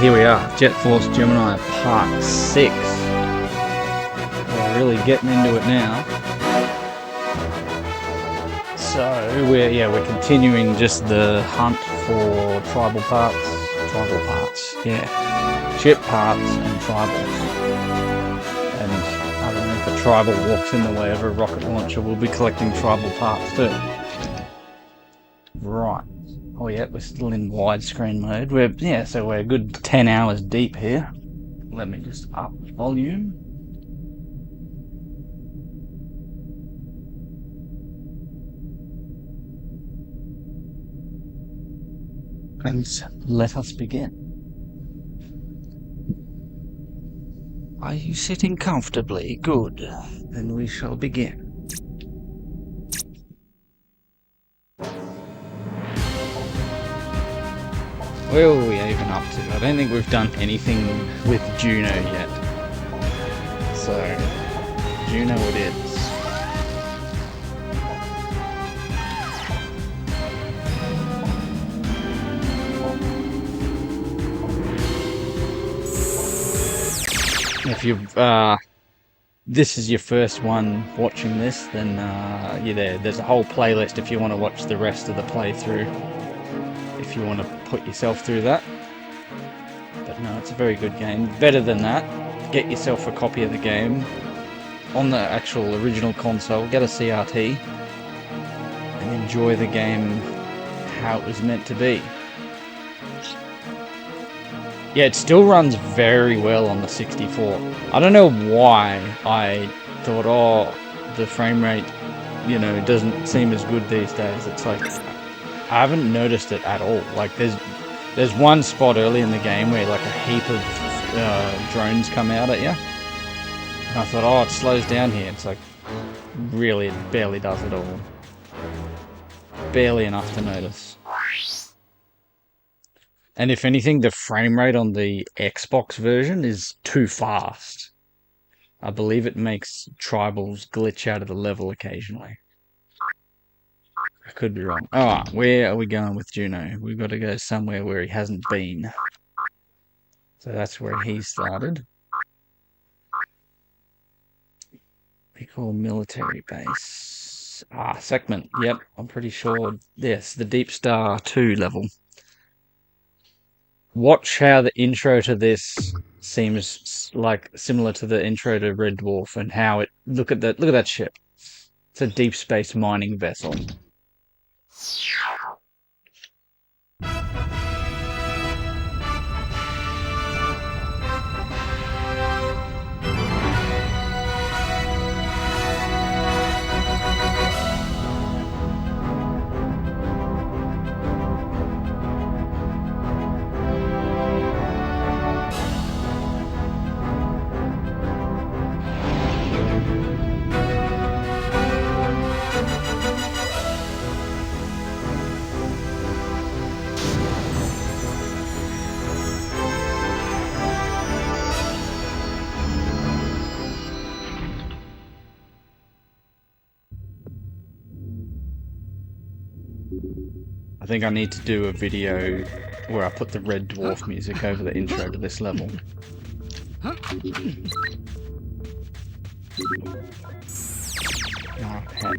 Here we are, Jet Force Gemini Part 6. We're really getting into it now. So we're continuing just the hunt for tribal parts, ship parts and tribals. And I don't know if a tribal walks in the way of a rocket launcher, we'll be collecting tribal parts too. Right. Oh yeah, we're still in widescreen mode. We're a good 10 hours deep here. Let me just up the volume. And let us begin. Are you sitting comfortably? Good. Then we shall begin. Where are we even up to? I don't think we've done anything with Juno yet. So, Juno it is. If you've, this is your first one watching this, then you're there. There's a whole playlist if you want to watch the rest of the playthrough. If you want to put yourself through that. But no, it's a very good game. Better than that, get yourself a copy of the game on the actual original console, get a CRT, and enjoy the game how it was meant to be. Yeah, it still runs very well on the 64. I don't know why I thought, oh, the frame rate, doesn't seem as good these days. It's like, I haven't noticed it at all. Like, there's one spot early in the game where like a heap of drones come out at you. And I thought, oh, it slows down here. It's like, really, it barely does at all. Barely enough to notice. And if anything, the frame rate on the Xbox version is too fast. I believe it makes tribals glitch out of the level occasionally. I could be wrong. Alright, where are we going with Juno? We've got to go somewhere where he hasn't been. So that's where he started. We call military base. Segment. Yep, I'm pretty sure. Yes, the Deep Star 2 level. Watch how the intro to this seems like similar to the intro to Red Dwarf, and how it look at that ship. It's a deep space mining vessel. I think I need to do a video where I put the Red Dwarf music over the intro to this level.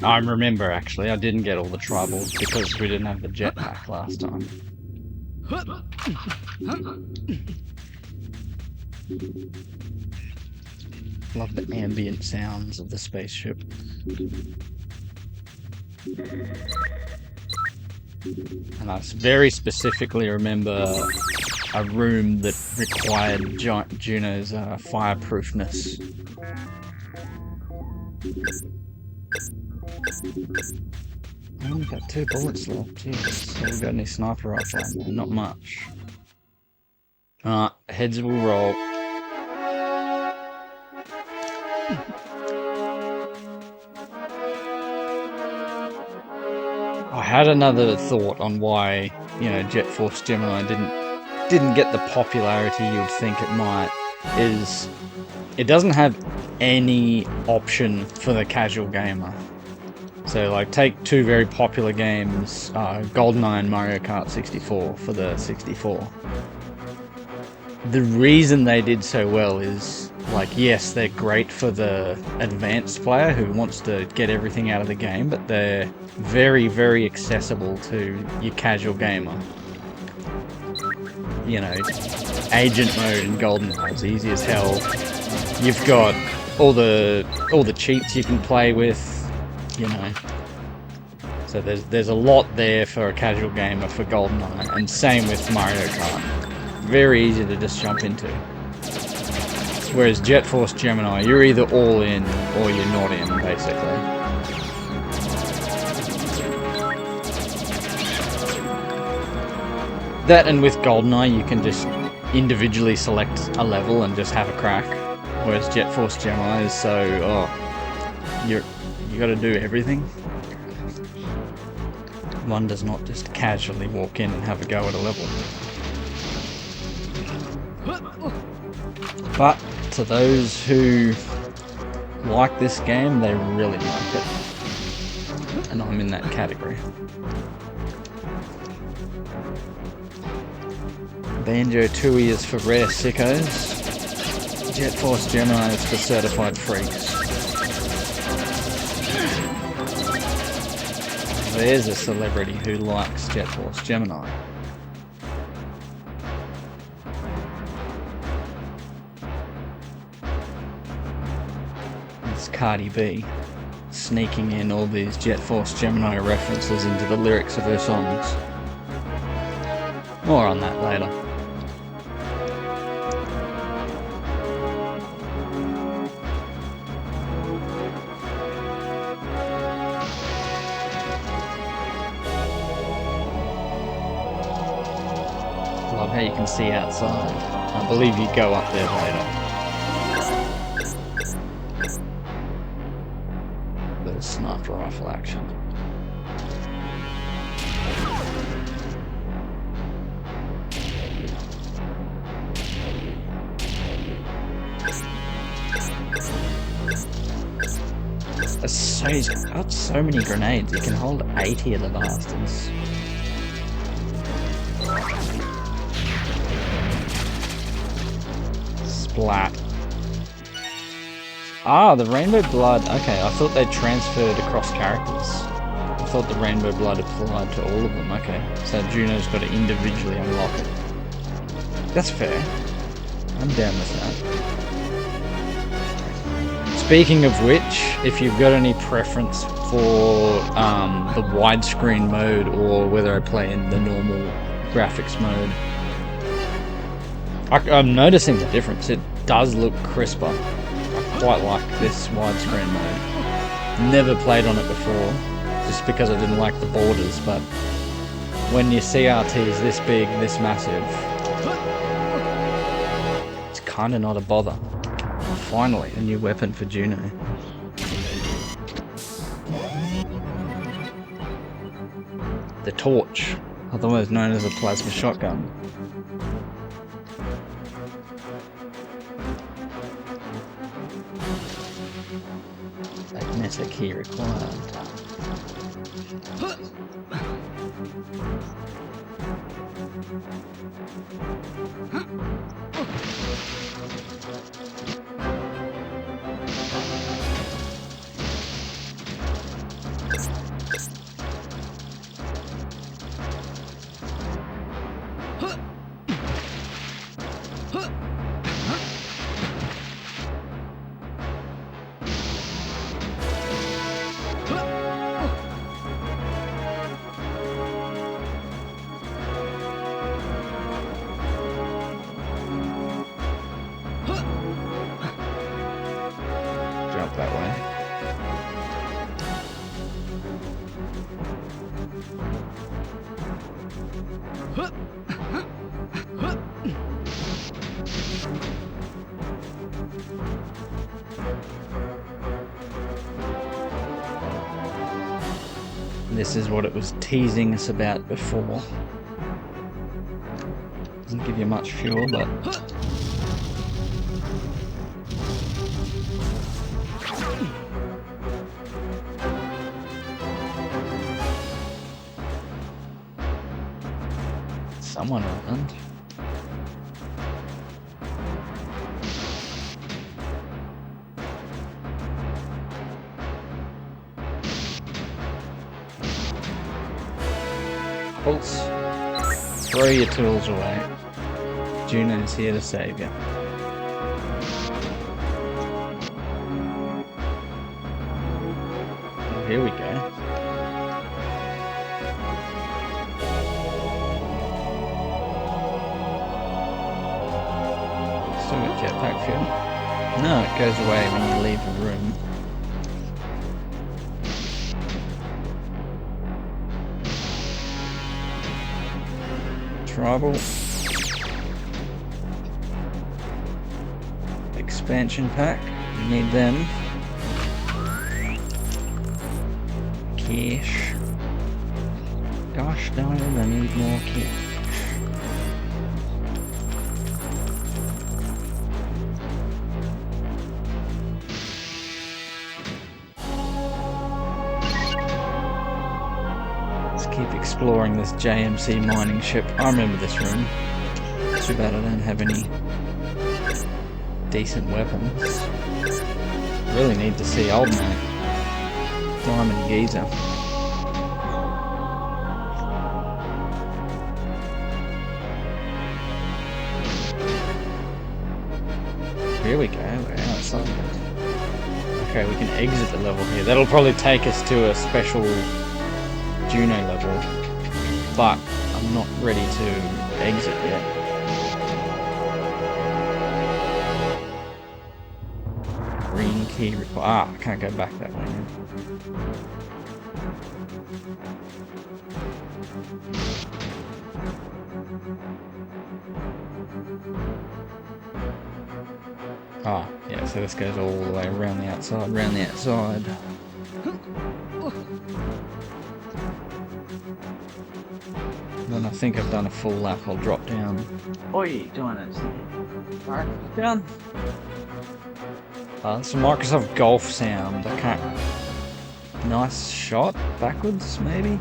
I remember, actually, I didn't get all the tribals because we didn't have the jetpack last time. Love the ambient sounds of the spaceship. And I very specifically remember a room that required Juno's fireproofness. I only got 2 bullets left. Jeez, have we got any sniper rifle? Not much. Alright, heads will roll. I had another thought on why, Jet Force Gemini didn't get the popularity you'd think it might, is it doesn't have any option for the casual gamer. So, like, take 2 very popular games, GoldenEye and Mario Kart 64 for the 64. the reason they did so well is, like, yes, they're great for the advanced player who wants to get everything out of the game, but they're very, very accessible to your casual gamer. You know, agent mode in GoldenEye is easy as hell. You've got all the cheats you can play with, you know. So there's a lot there for a casual gamer for GoldenEye, and same with Mario Kart. Very easy to just jump into. Whereas Jet Force Gemini, you're either all in or you're not in, basically. That, and with GoldenEye, you can just individually select a level and just have a crack. Whereas Jet Force Gemini is so, you gotta do everything. One does not just casually walk in and have a go at a level. But to those who like this game, they really like it. And I'm in that category. Banjo-Tooie is for rare sickos. Jet Force Gemini is for certified freaks. There's a celebrity who likes Jet Force Gemini. It's Cardi B, sneaking in all these Jet Force Gemini references into the lyrics of her songs. More on that later. Love how you can see outside. I believe you go up there later. Bit of sniper rifle action. He's got so many grenades, he can hold 80 of the bastards. Splat. Ah, the rainbow blood. Okay, I thought they transferred across characters. I thought the rainbow blood applied to all of them. Okay, so Juno's got to individually unlock it. That's fair. I'm down with that. Speaking of which, if you've got any preference for the widescreen mode or whether I play in the normal graphics mode, I'm noticing the difference. It does look crisper. I quite like this widescreen mode. Never played on it before, just because I didn't like the borders, but when your CRT is this big, this massive, it's kind of not a bother. Finally, a new weapon for Juno. The torch, otherwise known as a plasma shotgun. Magnetic key required. That way. This is what it was teasing us about before. Doesn't give you much fuel, but someone around. Tribals. Throw your tools away. Juno's here to save you. Here we go. Still got jetpack fuel. No, it goes away when you leave the room. Tribal. Expansion pack. We need them. Cash. Gosh darn it, I need more cash. Keep exploring this JMC mining ship. I remember this room. Too bad I don't have any decent weapons. Really need to see old man. Diamond Geezer. Here we go. We're outside. Okay, we can exit the level here. That'll probably take us to a special Juno level, but I'm not ready to exit yet. Green key required. Ah, I can't go back that way now. Ah, yeah, so this goes all the way around the outside, around the outside. When I think I've done a full lap, I'll drop down. Oi, Dinos. Alright, down. It's a Microsoft Golf sound. I can't. Nice shot. Backwards, maybe?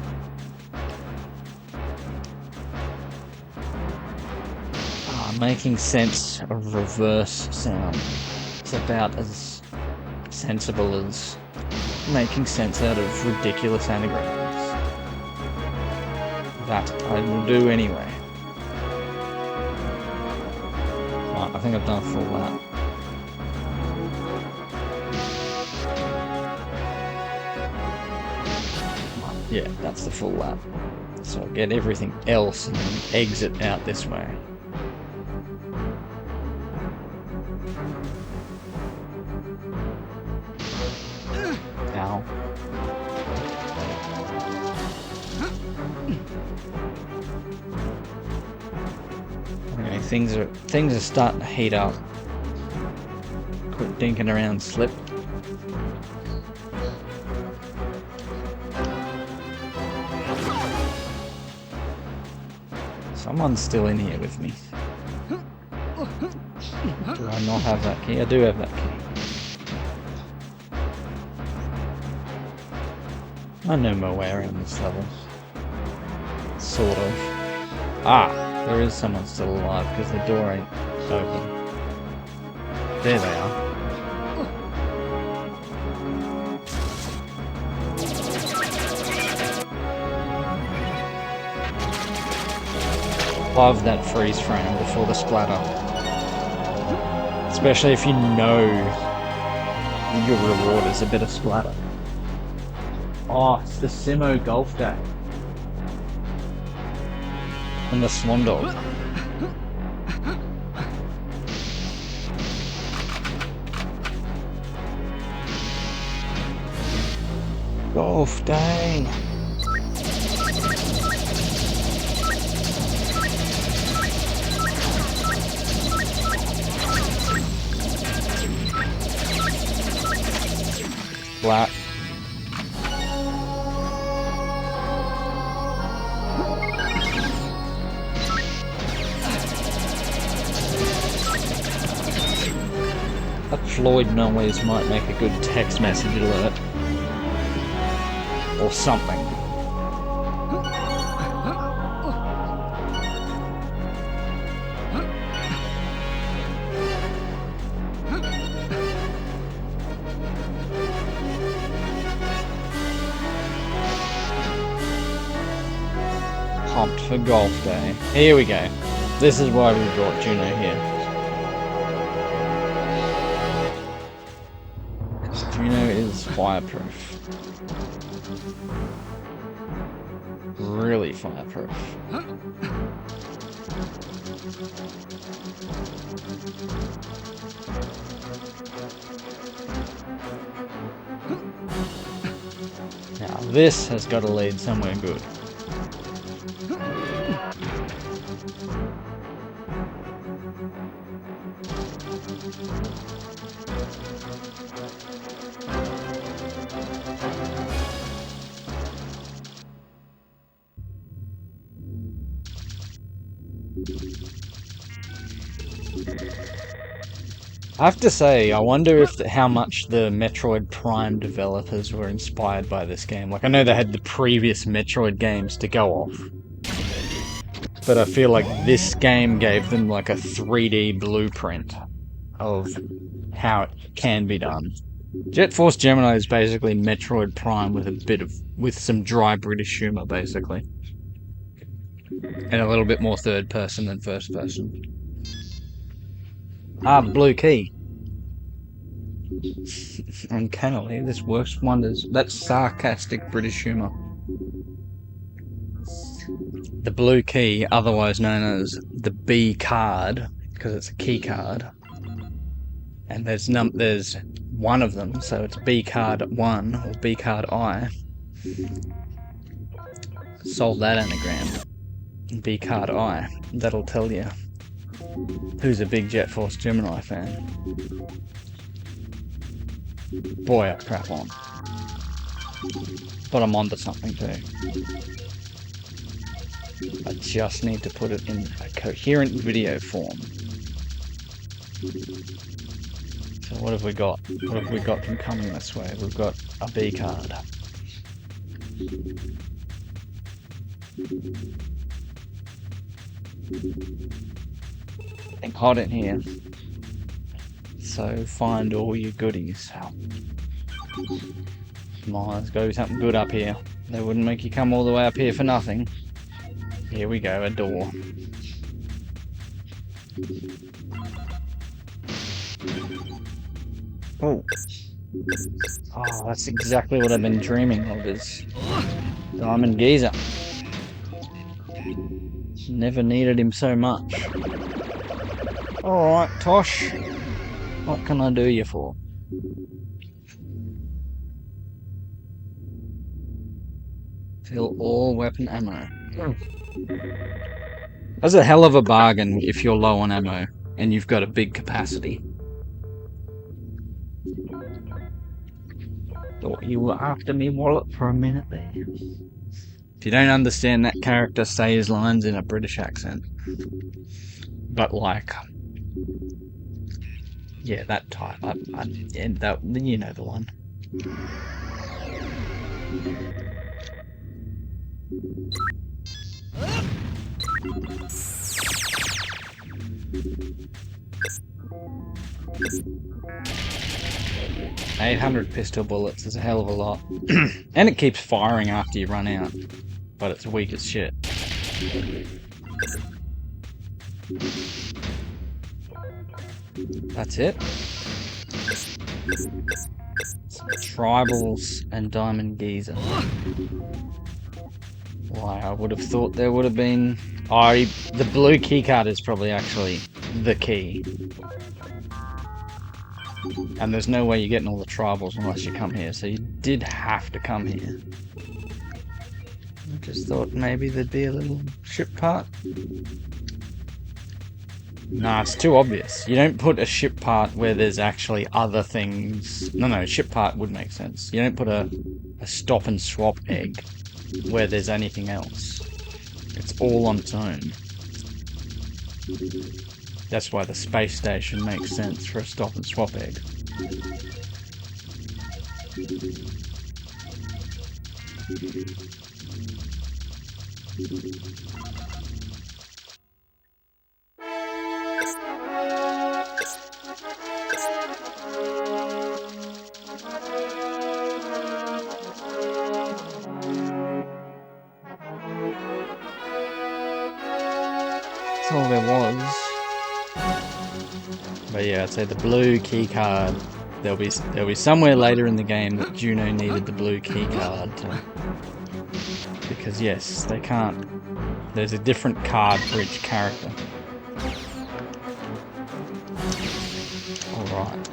Making sense of reverse sound. It's about as sensible as making sense out of ridiculous anagrams. That I will do anyway. Right, I think I've done a full lap. Yeah, that's the full lap. So I'll get everything else and then exit out this way. Ow. Okay, things are starting to heat up. Quit dinking around, slip. Someone's still in here with me. Do I not have that key? I do have that key. I know my way around this level. Sort of. Ah! There is someone still alive because the door ain't open. There they are. Love that freeze frame before the splatter. Especially if you know your reward is a bit of splatter. Oh, it's the Simo Golf Day. And the Swan Dog. Golf Day. Black. A Floyd noise might make a good text message alert. Or something. pumped for Golf Day. Here we go. This is why we brought Juno here. Juno is fireproof. Really fireproof. Now this has got to lead somewhere good. I have to say, I wonder if how much the Metroid Prime developers were inspired by this game. Like, I know they had the previous Metroid games to go off, but I feel like this game gave them like a 3D blueprint of how it can be done. Jet Force Gemini is basically Metroid Prime with some dry British humour, basically, and a little bit more third person than first person. Ah, blue key. Uncannily, this works wonders. That's sarcastic British humour. The blue key, otherwise known as the B card, because it's a key card, and there's one of them, so it's B card 1 or B card I. Solve that anagram. B card I. That'll tell you who's a big Jet Force Gemini fan. Boy, I crap on. But I'm onto something too. I just need to put it in a coherent video form. So what have we got? What have we got from coming this way? We've got a B card. Getting hot in here. So find all your goodies. Come on, let's go something good up here. They wouldn't make you come all the way up here for nothing. Here we go, a door. Oh. Oh, that's exactly what I've been dreaming of, is Diamond Geezer. Never needed him so much. Alright, Tosh. What can I do you for? Fill all weapon ammo. That's a hell of a bargain if you're low on ammo and you've got a big capacity. Thought you were after me wallet for a minute there. If you don't understand that character, say his lines in a British accent. But like, yeah, that type. Yeah, that, you know the one. $800 pistol bullets is a hell of a lot. And it keeps firing after you run out. But it's weak as shit. That's it. Tribals and Diamond Geezer. Why, I would have thought there would have been... Oh, the blue key card is probably actually the key. And there's no way you're getting all the tribals unless you come here, so you did have to come here. I just thought maybe there'd be a little ship part. Nah, it's too obvious. You don't put a ship part where there's actually other things. No, ship part would make sense. You don't put a stop and swap egg where there's anything else. It's all on its own. That's why the space station makes sense for a stop and swap egg. That's all there was. But yeah, I'd say the blue key card. There'll be somewhere later in the game that Juno needed the blue key card to, because yes, they can't. There's a different card for each character. All right.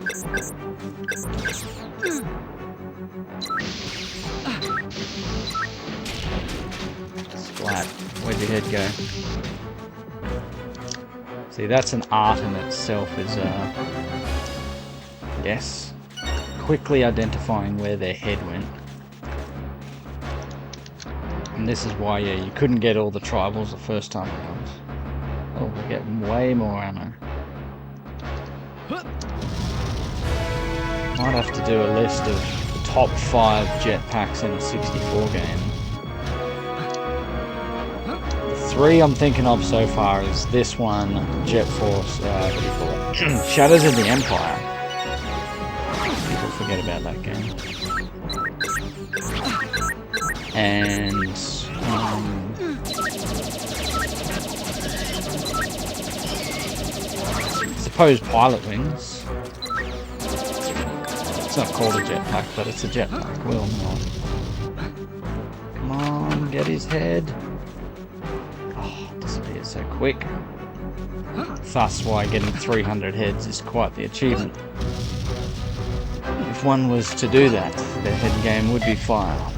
Splat. Where'd your head go? See, that's an art in itself, is yes, quickly identifying where their head went. And this is why, yeah, you couldn't get all the tribals the first time around. Oh, we're getting way more ammo. Might have to do a list of the top 5 jetpacks in a 64 game. The 3 I'm thinking of so far is this one, Jet Force, what do you call it? Shadows of the Empire. People forget about that game. And I suppose Pilot Wings. It's not called a jetpack, but it's a jetpack. Well, no. Come on, get his head. Oh, disappears so quick. Thus why getting 300 heads is quite the achievement. If one was to do that, their head game would be fire.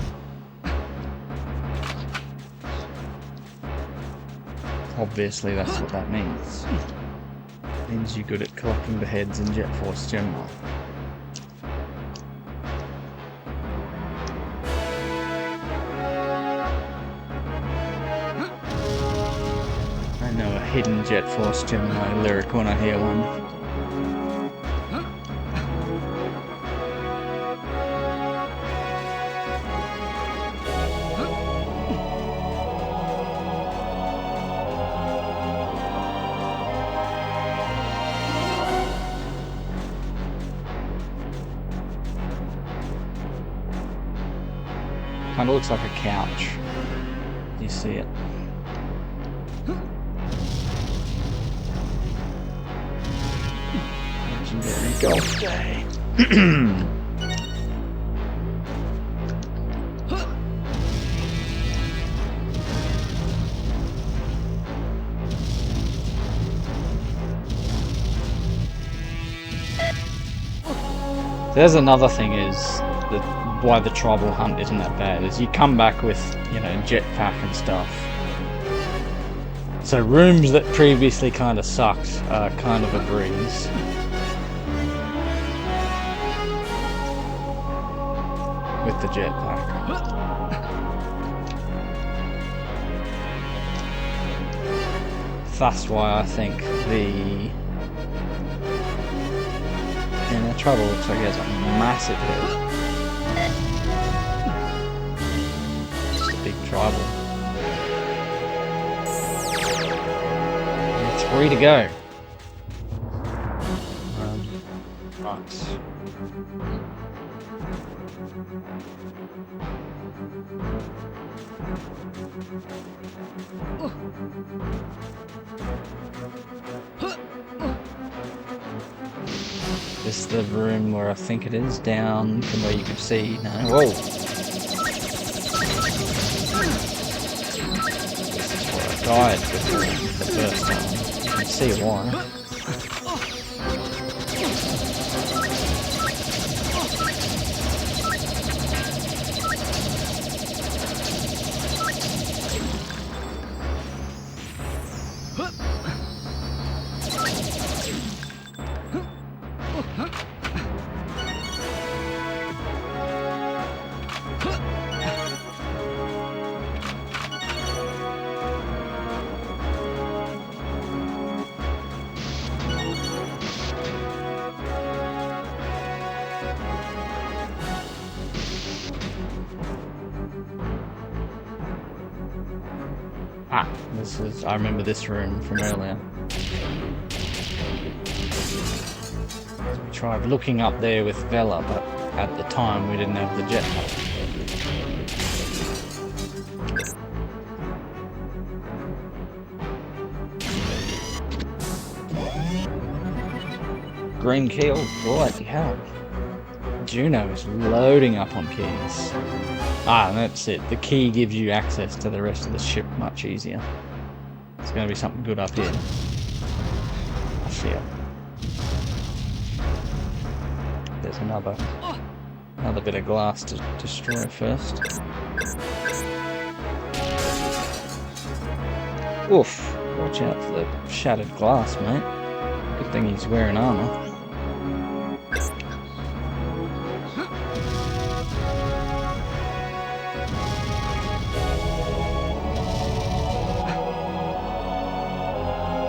Obviously, that's what that means. It means you're good at collecting the heads in Jet Force Gemini. I know a hidden Jet Force Gemini lyric when I hear one. Kind of looks like a couch. You see it. Legendary Golf Day. There's another thing is that why the tribal hunt isn't that bad is you come back with, you know, jetpack and stuff. So rooms that previously kind of sucked are kind of a breeze. With the jetpack. That's why I think the tribal looks like he has a massive head. Big tribal. And 3 to go. Right. This is the room where I think it is, down from where you can see. No. Whoa! Died the first time. You can see why. I remember this room from earlier. We tried looking up there with Vela, but at the time we didn't have the jetpack. Green key, oh bloody hell. Juno is loading up on keys. Ah, and that's it. The key gives you access to the rest of the ship much easier. There's going to be something good up here. I feel. There's another bit of glass to destroy first. Oof. Watch out for the shattered glass, mate. Good thing he's wearing armor.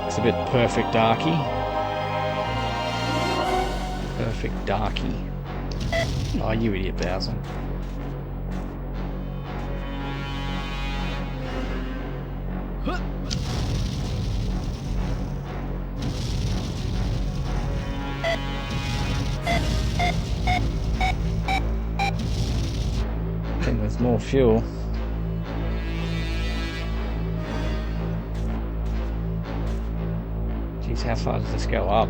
It's a bit perfect darky. Perfect darky. Oh, you idiot, Bowser. I think there's more fuel. Jeez, how far does this go up?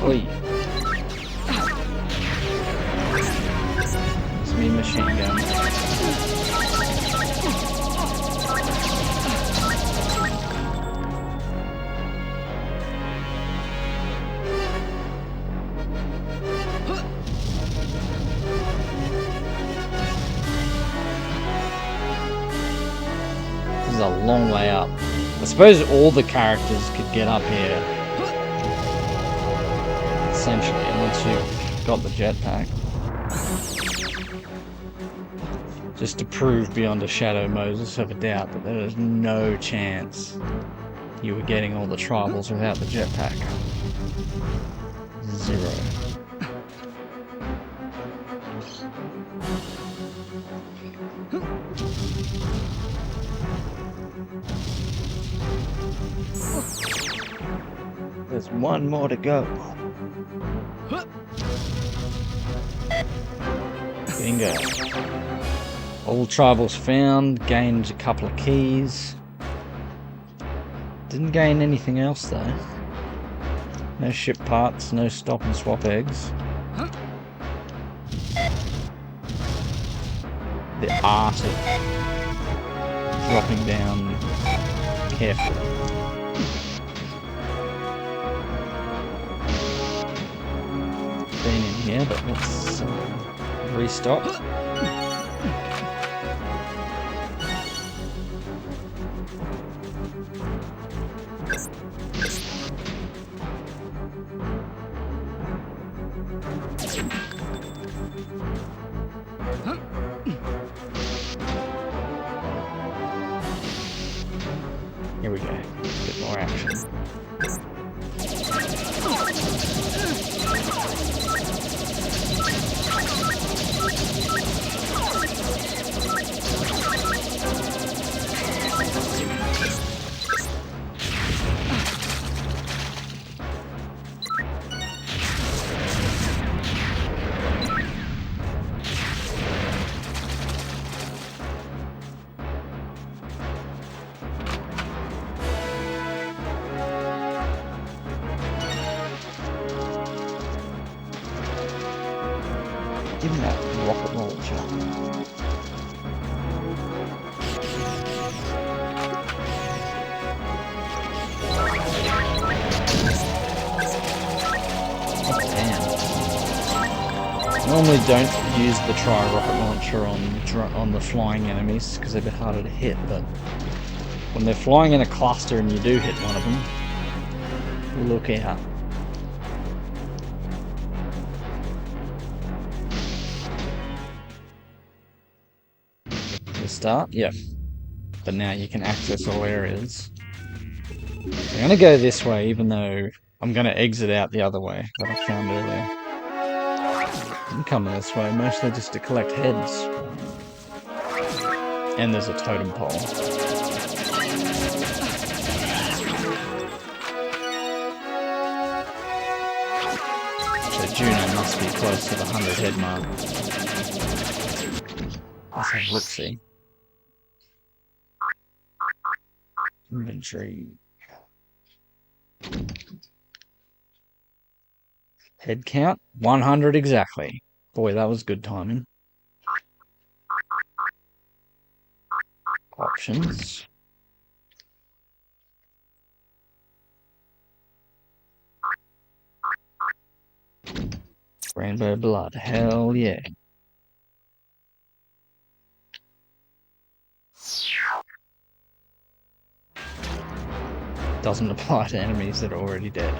Oi. It's me machine gun. This is a long way up. I suppose all the characters could get up here. Essentially, once you've got the jetpack. Just to prove beyond a shadow Moses of a doubt that there is no chance you were getting all the tribals without the jetpack. Zero. There's one more to go. Bingo. All tribals found, gained a couple of keys. Didn't gain anything else though. No ship parts, no stop and swap eggs. The art of dropping down carefully. Been in here, but let's restock. Here we go. A bit more action. Give me that rocket launcher. Oh, damn. Normally don't use the tri-rocket launcher on the flying enemies because they're a bit harder to hit, but when they're flying in a cluster and you do hit one of them, look out. Start? Yep. But now you can access all areas. I'm going to go this way, even though I'm going to exit out the other way that I found earlier. I'm coming this way, mostly just to collect heads. And there's a totem pole. so Juno must be close to the 100 head mark. Let's have a look-see. Inventory. Head count, 100 exactly. Boy, that was good timing. Options. Rainbow blood, hell yeah. Doesn't apply to enemies that are already dead.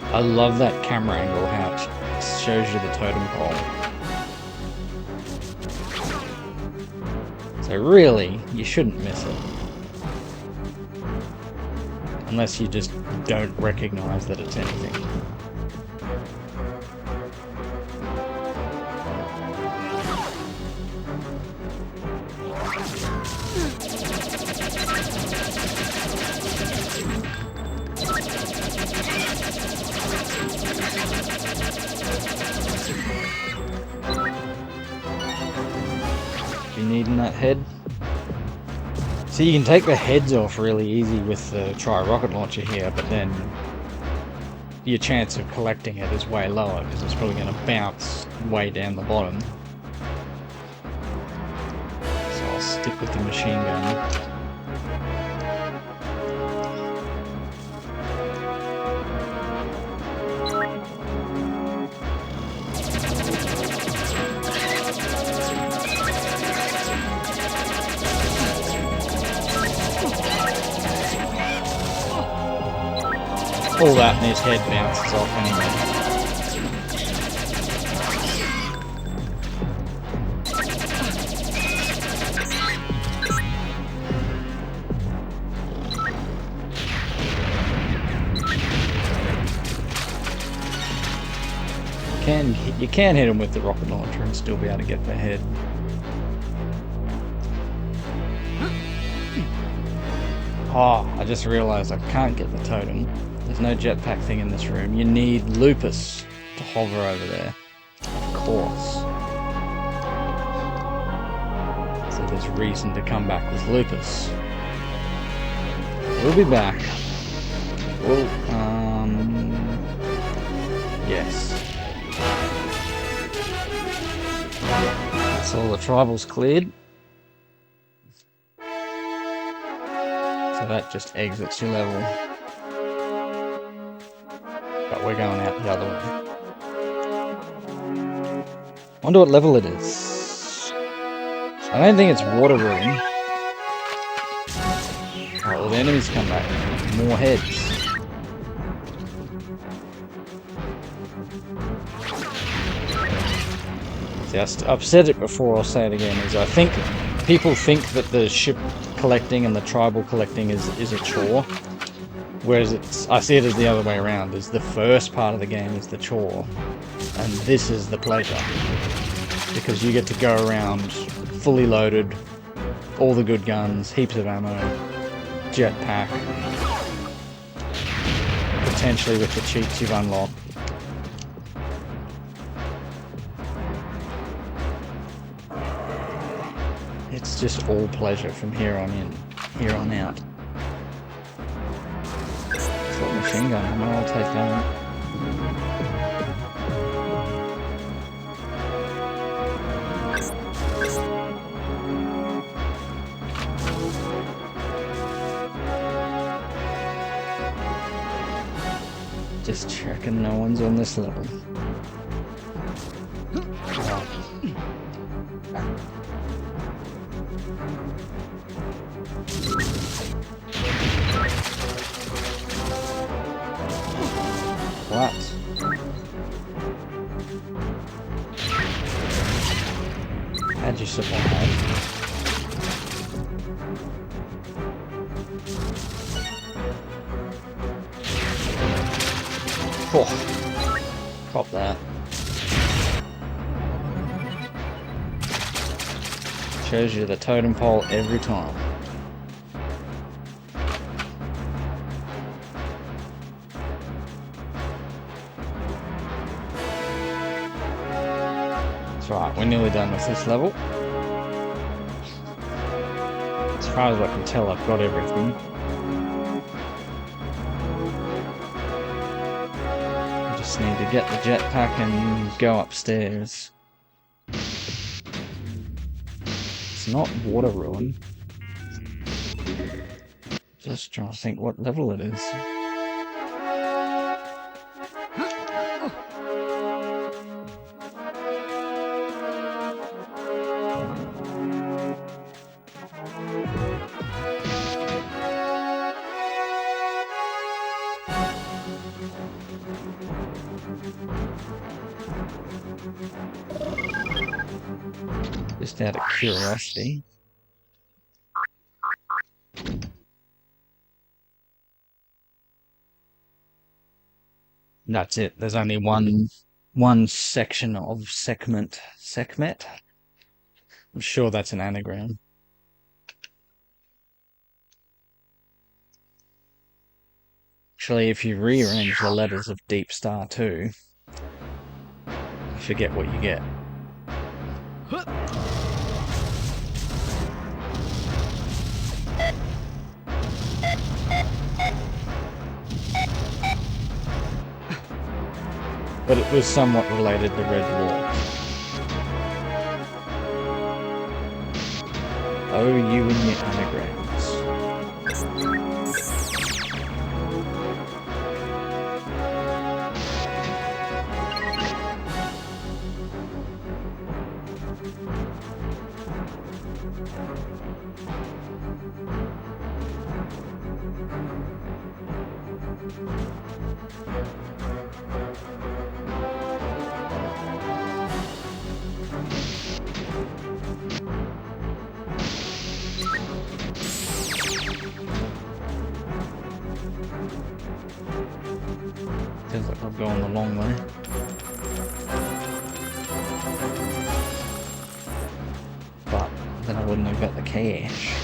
I love that camera angle, how it shows you the totem pole. So really, you shouldn't miss it. Unless you just don't recognize that it's anything. You needing that head? So you can take the heads off really easy with the tri-rocket launcher here, but then your chance of collecting it is way lower because it's probably going to bounce way down the bottom. So I'll stick with the machine gun. All that and his head bounces off anyway. You can hit him with the rocket launcher and still be able to get the head. Oh, I just realised I can't get the totem. There's no jetpack thing in this room. You need Lupus to hover over there. Of course. So there's reason to come back with Lupus. We'll be back. Oh, yes. That's all the tribals cleared. So that just exits your level. But we're going out the other way. Wonder what level it is. I don't think it's water room. Oh, well, the enemies come back. More heads. See, I've said it before, I'll say it again, is I think people think that the ship collecting and the tribal collecting is a chore. Whereas I see it as the other way around, is the first part of the game is the chore, and this is the pleasure. Because you get to go around fully loaded, all the good guns, heaps of ammo, jetpack, potentially with the cheats you've unlocked. It's just all pleasure from here on out. Machine gun ammo, I'll take that. Just checking no one's on this level. What? How'd you survive? Cop that. Shows you the totem pole every time. That's right, we're nearly done with this level. As far as I can tell, I've got everything. I just need to get the jetpack and go upstairs. It's not water ruin. Just trying to think what level it is. Just out of curiosity. That's it. There's only one section of segment. I'm sure that's an anagram. Actually, if you rearrange the letters of Deep Star 2, you forget what you get. But it was somewhat related to Red Dwarf. Oh, you and your anagrams. Feels like I've gone the long way. But then I wouldn't have got the cash.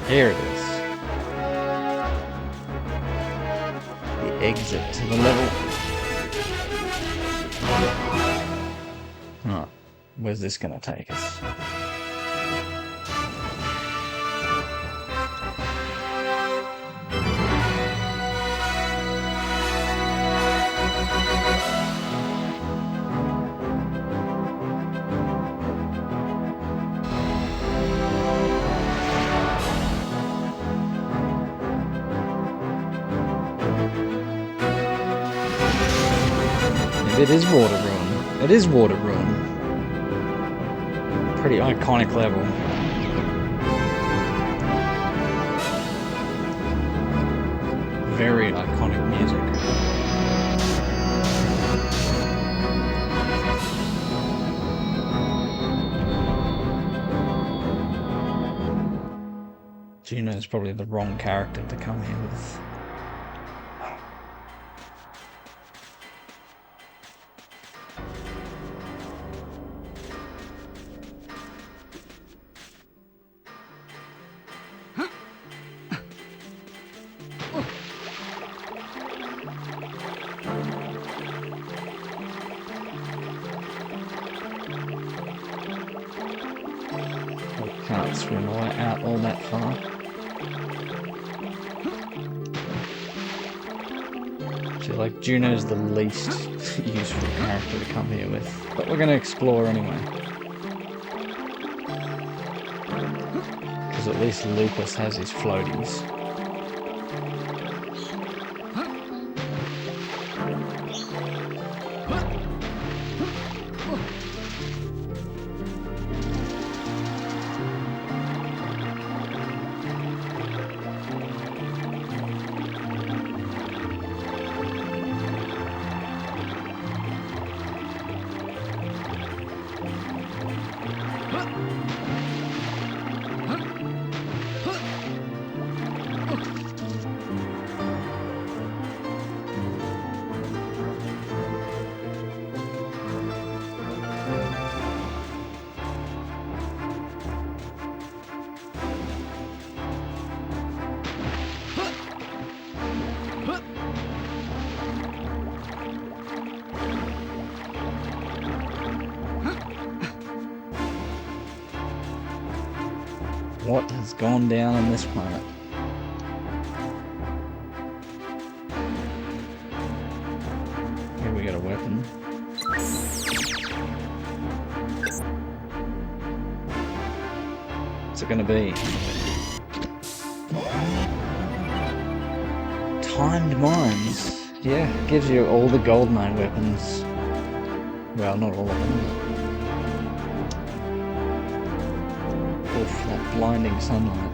Here it is. The exit to the level. Right, where's this gonna take us? It is water ruin. It is water ruin. Pretty iconic level. Very iconic music. Juno is probably the wrong character to come here with. Can't swim out all that far. So like Juno's the least useful character to come here with, but we're going to explore anyway. Because at least Lupus has his floaties. What has gone down on this planet? Here we got a weapon. What's it gonna be? Timed mines. Yeah, gives you all the GoldenEye weapons. Well, not all of them. Oof, that blinding sunlight.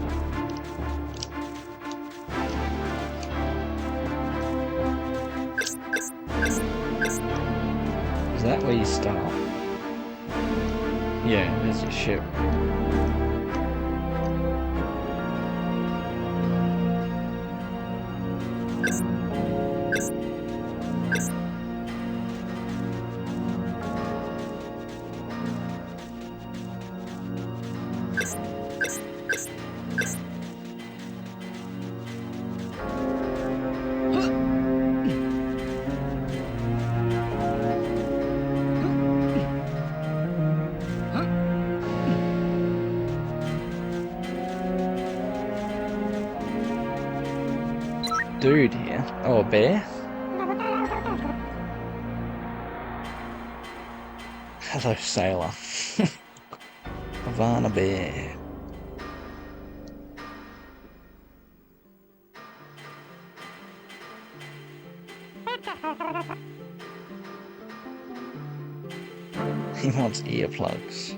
Is that where you start? Yeah, there's your ship. Dude here. Oh, a bear? Hello, sailor. Ivana Bear. He wants earplugs.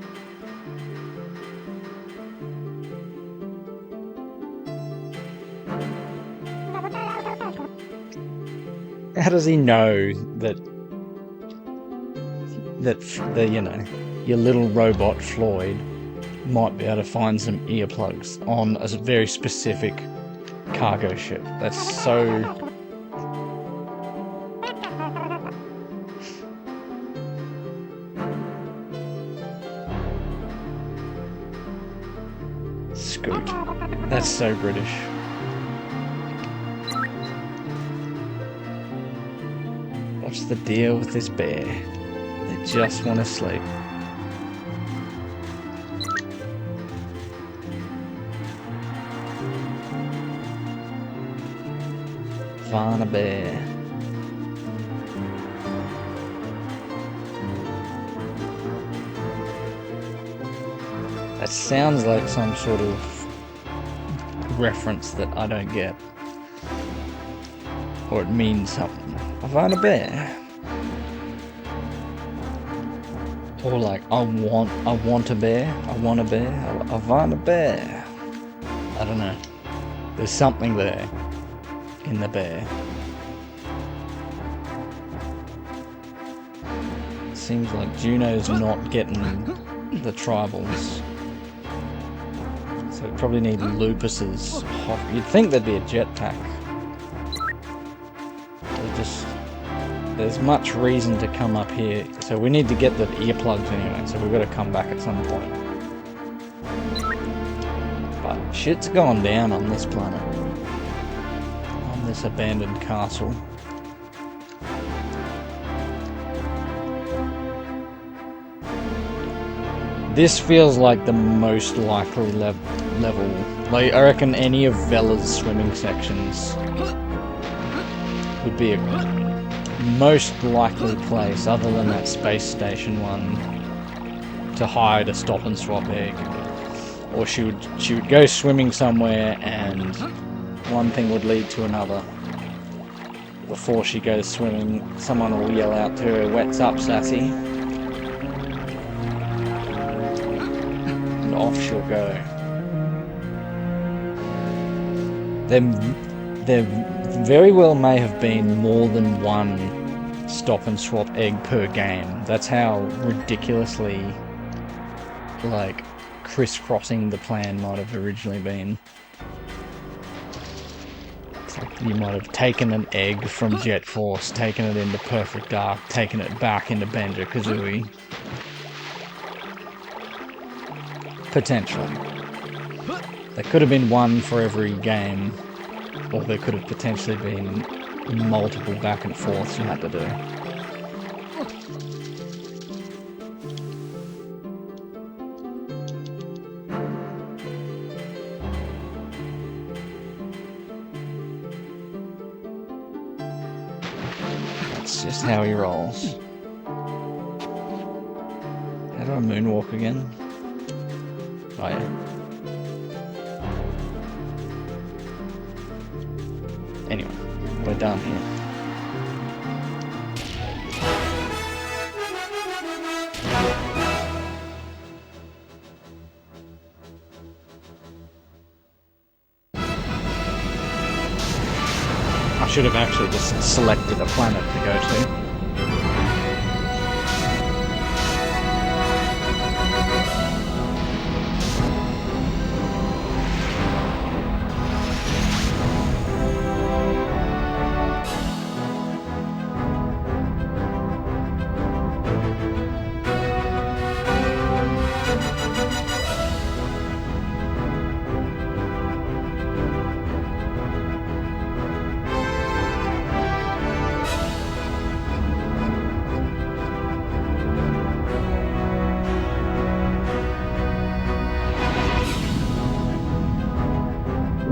How does he know that your little robot Floyd might be able to find some earplugs on a very specific cargo ship? That's so... Scoot. That's so British. What's the deal with this bear? They just want to sleep. Ivana Bear. That sounds like some sort of reference that I don't get. Or it means something. Ivana Bear. Or like, I want a bear. I want a bear. Ivana Bear. I don't know. There's something there in the bear. Seems like Juno's not getting the tribals. So we probably need Lupus's. You'd think there'd be a jetpack. There's much reason to come up here, so we need to get the earplugs anyway, so we've got to come back at some point. But shit's gone down on this planet. On this abandoned castle. This feels like the most likely level. Like, I reckon any of Vela's swimming sections would be a most likely place, other than that space station one, to hide a Stop and Swop egg. Or she would go swimming somewhere and one thing would lead to another. Before she goes swimming, someone will yell out to her, "What's up, sassy?" And off she'll go. There very well may have been more than one Stop and Swop egg per game. That's how ridiculously, like, crisscrossing the plan might have originally been. It's like you might have taken an egg from Jet Force, taken it into Perfect Dark, taken it back into Banjo-Tooie. Potentially. There could have been one for every game, or there could have potentially been multiple back and forths you had to do. That's just how he rolls. How do I moonwalk again? Oh yeah. Anyway, we're done here. I should have actually just selected a planet to go to.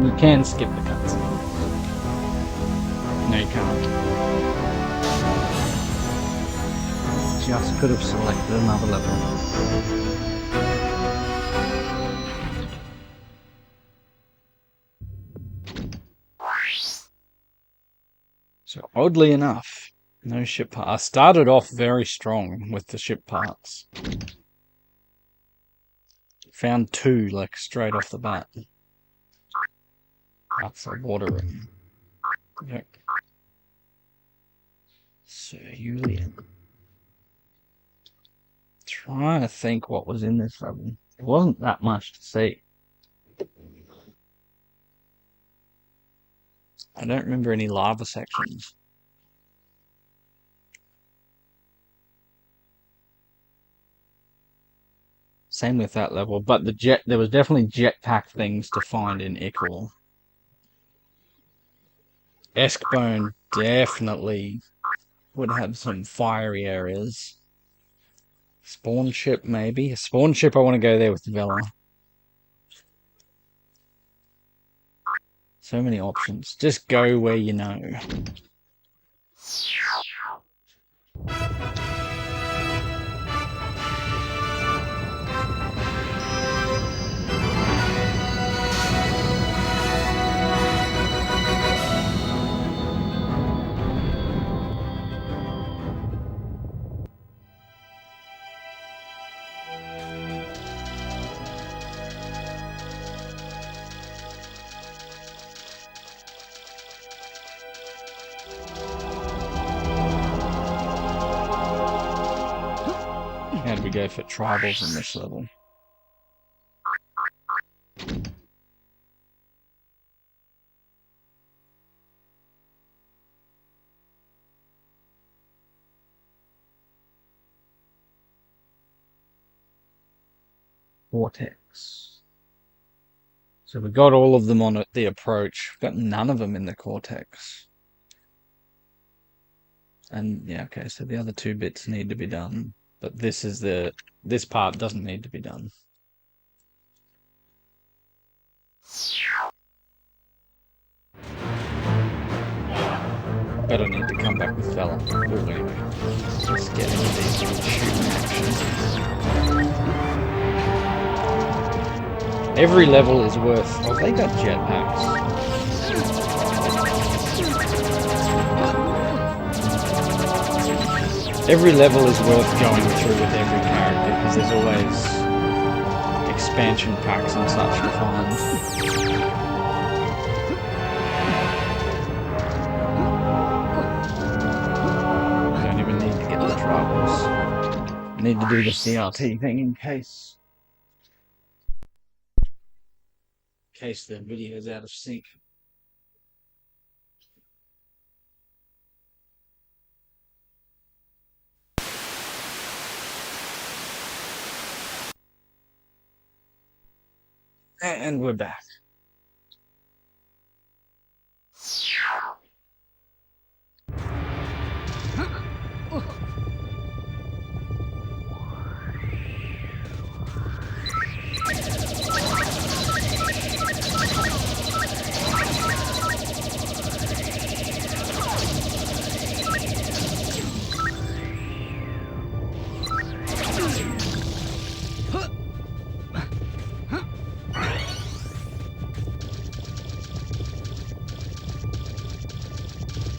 You can skip the cutscene. No, you can't. Just could have selected another level. So oddly enough, no ship parts. I started off very strong with the ship parts. Found 2 like straight off the bat. That's a water room. Yep. Sir Julian. Trying to think what was in this level. There wasn't that much to see. I don't remember any lava sections. Same with that level, but there was definitely jetpack things to find in Ickle. Eschebone definitely would have some fiery areas. Spawn ship, maybe. A spawn ship, I want to go there with Vela. So many options. Just go where you know. How do we go for tribals in this level? Cortex. So we got all of them on the approach. We've got none of them in the cortex. And yeah, okay, so the other 2 bits need to be done. But this part doesn't need to be done. But I need to come back with Vela. Oh, anyway, let's get into these shooting actions. Every level is worth... Oh, they got jetpacks. Every level is worth going through with every character, because there's always expansion packs and such to find. I don't even need to get the tribals. I need to do the CRT thing in case the video's out of sync. And we're back.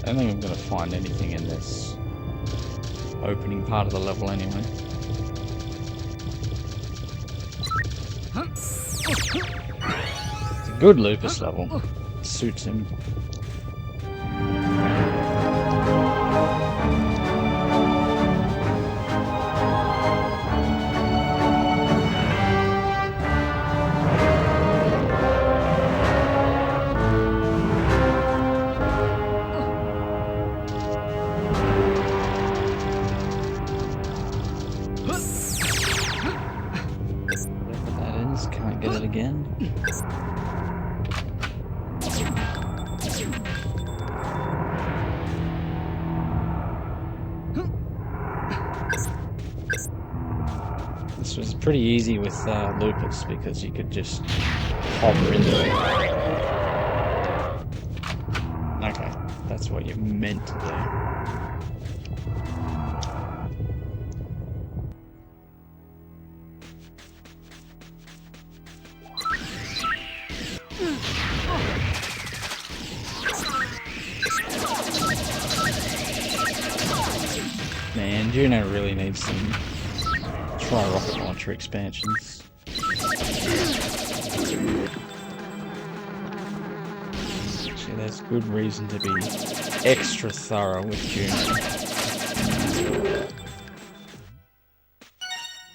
I don't think I'm gonna find anything in this opening part of the level anyway. It's a good Lupus level. It suits him. This was pretty easy with Lupus because you could just hover into it. Okay, that's what you're meant to do. Man, Juno really needs some tri-rocket launcher expansions. Actually, there's good reason to be extra thorough with Juno.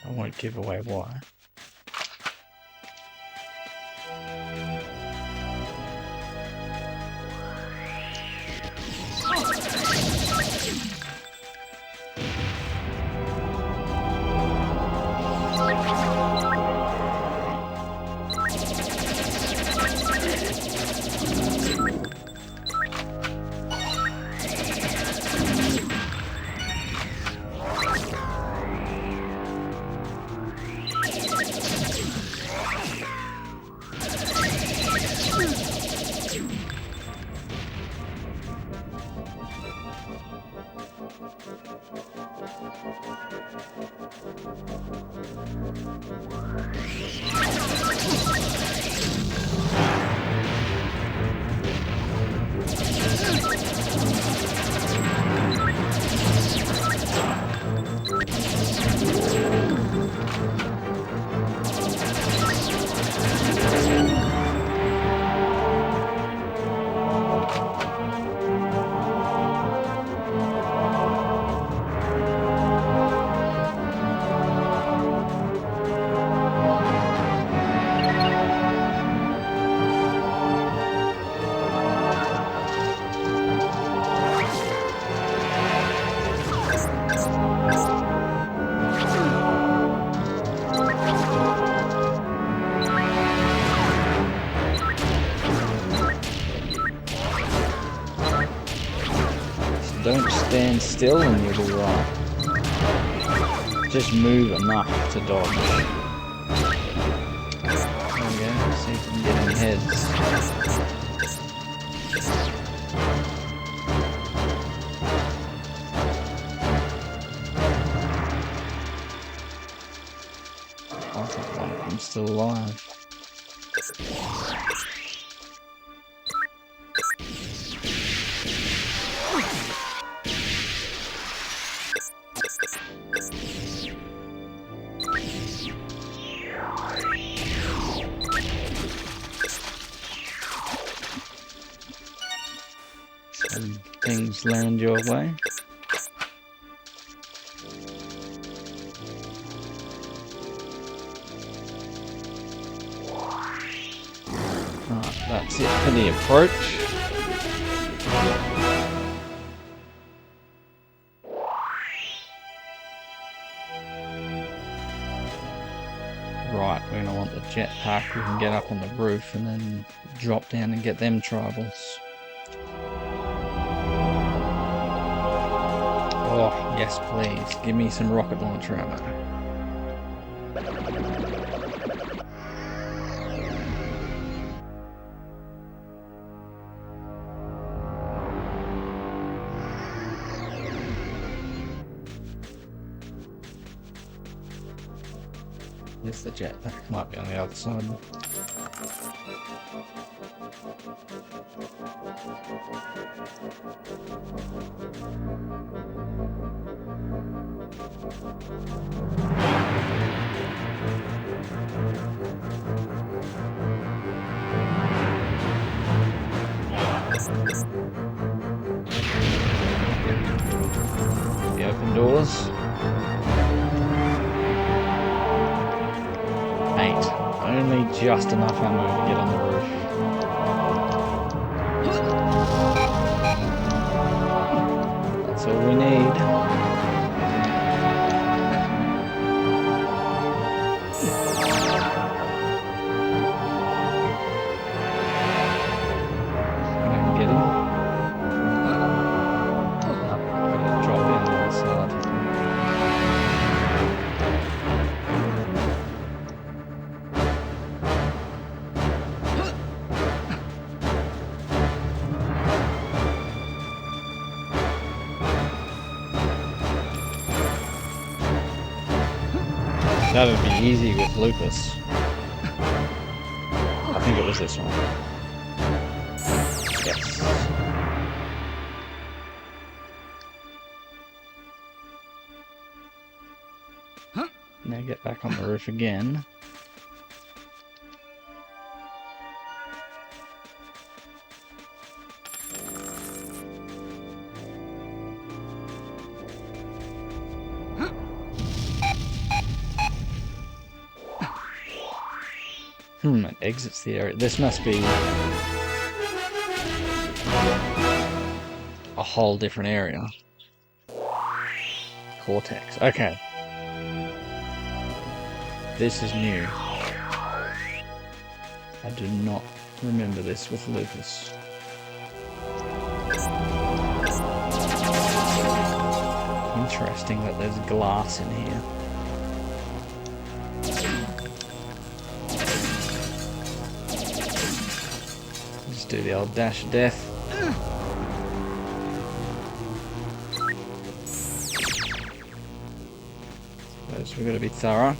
I won't give away why. Don't stand still and you'll be right. Just move enough to dodge. There we go, see if we can get any heads. I think one of them's still alive. Things land your way. Right, that's it for the approach. Right, we're going to want the jetpack. We can get up on the roof and then drop down and get them tribals. Oh, yes please. Give me some rocket launcher ammo. Here's the jetpack. Might be on the other side. The open doors. 8. Only just enough ammo to get on the roof. That's all we need. That would be easy with Lupus. I think it was this one. Yes. Now get back on the roof again. It exits the area. This must be a whole different area. Cortex. Okay. This is new. I do not remember this with Lupus. Interesting that there's glass in here. Do the old dash of death. So we've got to be thorough.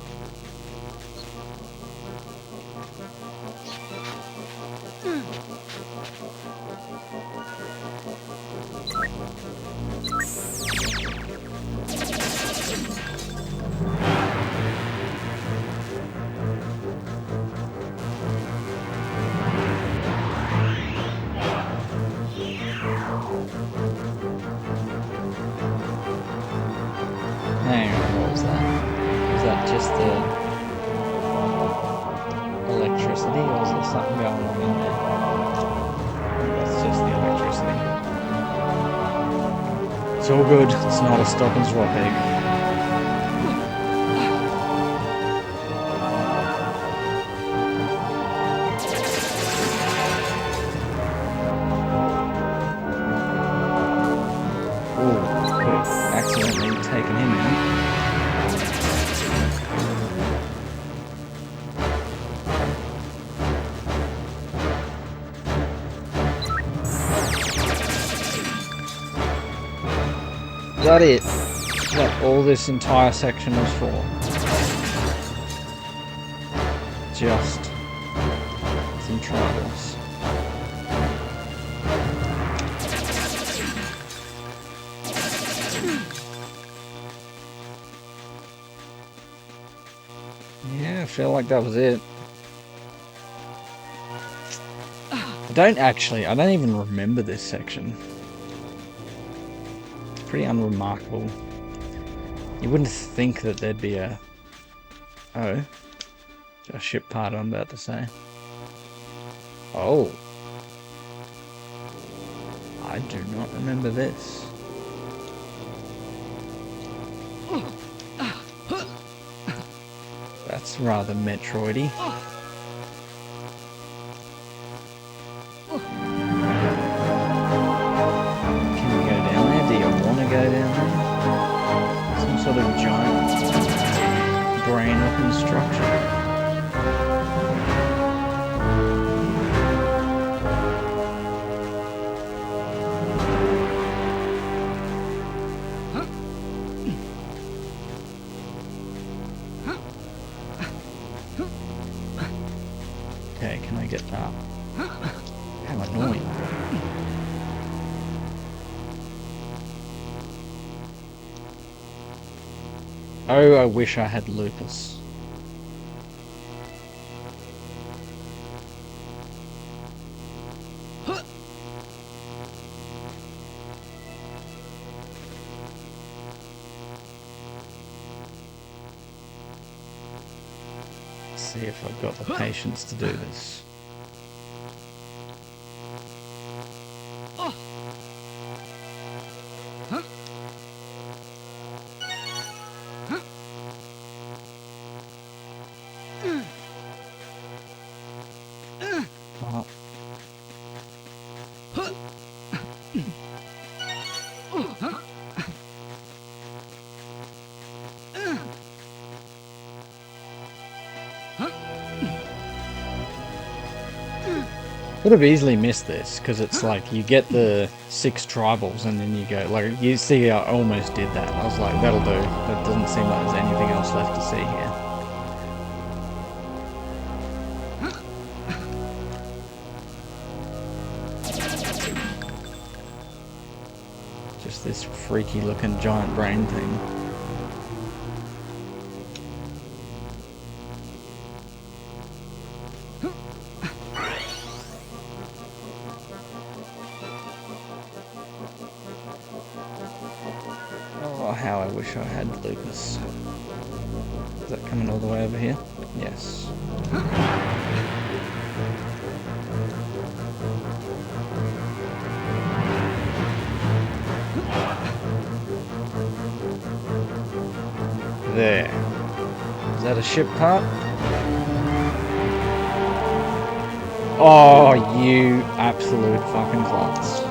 It's all good, it's not a stop and swap egg. Ooh, could have accidentally taken him out. Is that it? Is that all this entire section was for? Just some tribals. Yeah, I feel like that was it. I don't even remember this section. Pretty unremarkable. You wouldn't think that there'd be a ship part I'm about to say. Oh. I do not remember this. That's rather Metroidy. Go down there. Some sort of giant brain-looking structure. Okay, can I get that? How annoying. Oh, I wish I had Lupus. See if I've got the patience to do this. Could have easily missed this, because it's like you get the 6 tribals and then you go, like, you see I almost did that. I was like, that'll do. That doesn't seem like there's anything else left to see here. Just this freaky looking giant brain thing. How I wish I had Lupus. Is that coming all the way over here? Yes. There. Is that a ship part? Oh, you absolute fucking klutz.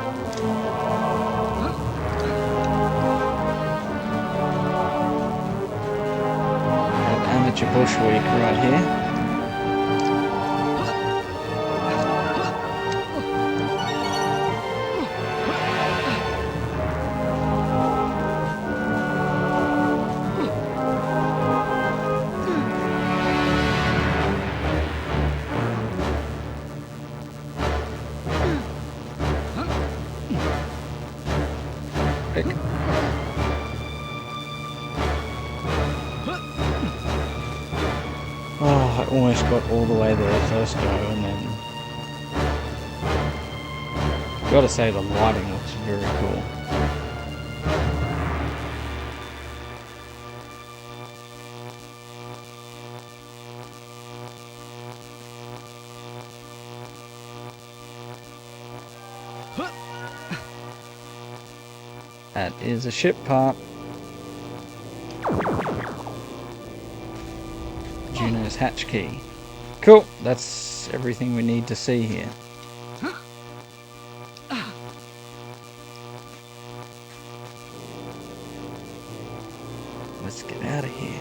Amateur Bushweek right here. Oh, I almost got all the way there first go, and then gotta say the lighting looks very cool. That is a ship part. Juno's hatch key. Cool, that's everything we need to see here. Let's get out of here.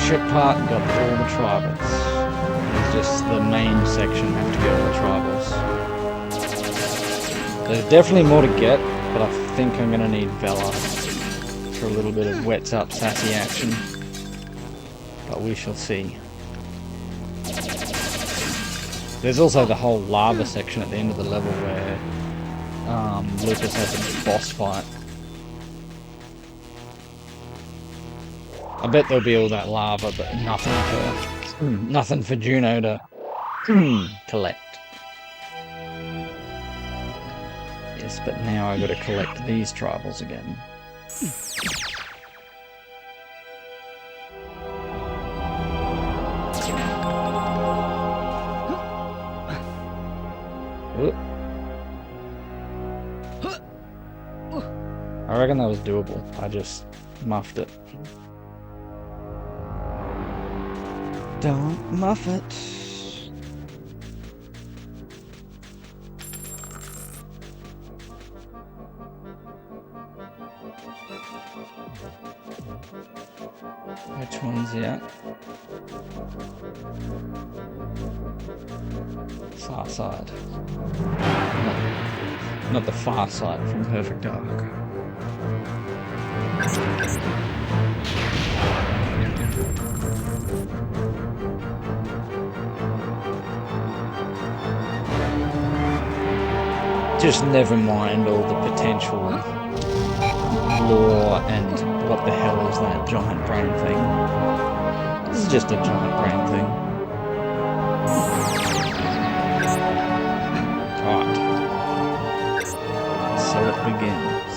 Ship part, got all the tribals. It's just the main section, have to get all the tribals. There's definitely more to get, but I think I'm going to need Vela for a little bit of wets up sassy action. But we shall see. There's also the whole lava section at the end of the level where Lupus has a boss fight. I bet there'll be all that lava, but nothing for Juno to collect. Yes, but now I've got to collect these tribals again. I reckon that was doable. I just muffed it. Don't muff it. Which one's Fans, yeah. Far Side. Not the Far Side from Perfect Dark. Just never mind all the potential lore and what the hell is that giant brain thing. This is just a giant brain thing. Alright. So it begins.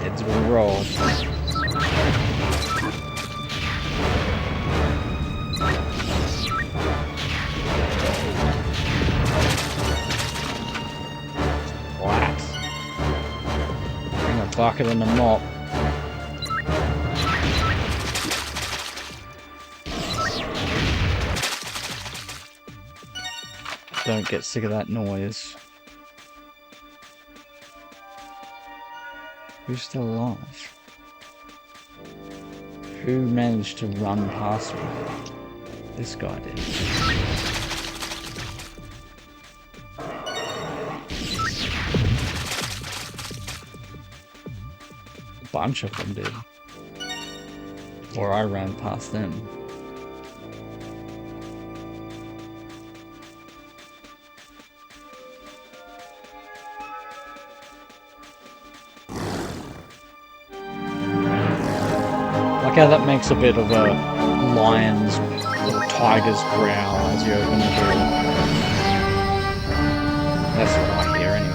Heads will roll. Bucket and a mop. Don't get sick of that noise. Who's still alive? Who managed to run past me? This guy did. Bunch of them did. Or I ran past them. Like how that makes a bit of a lion's or tiger's growl as you open the door. That's what I hear anyway.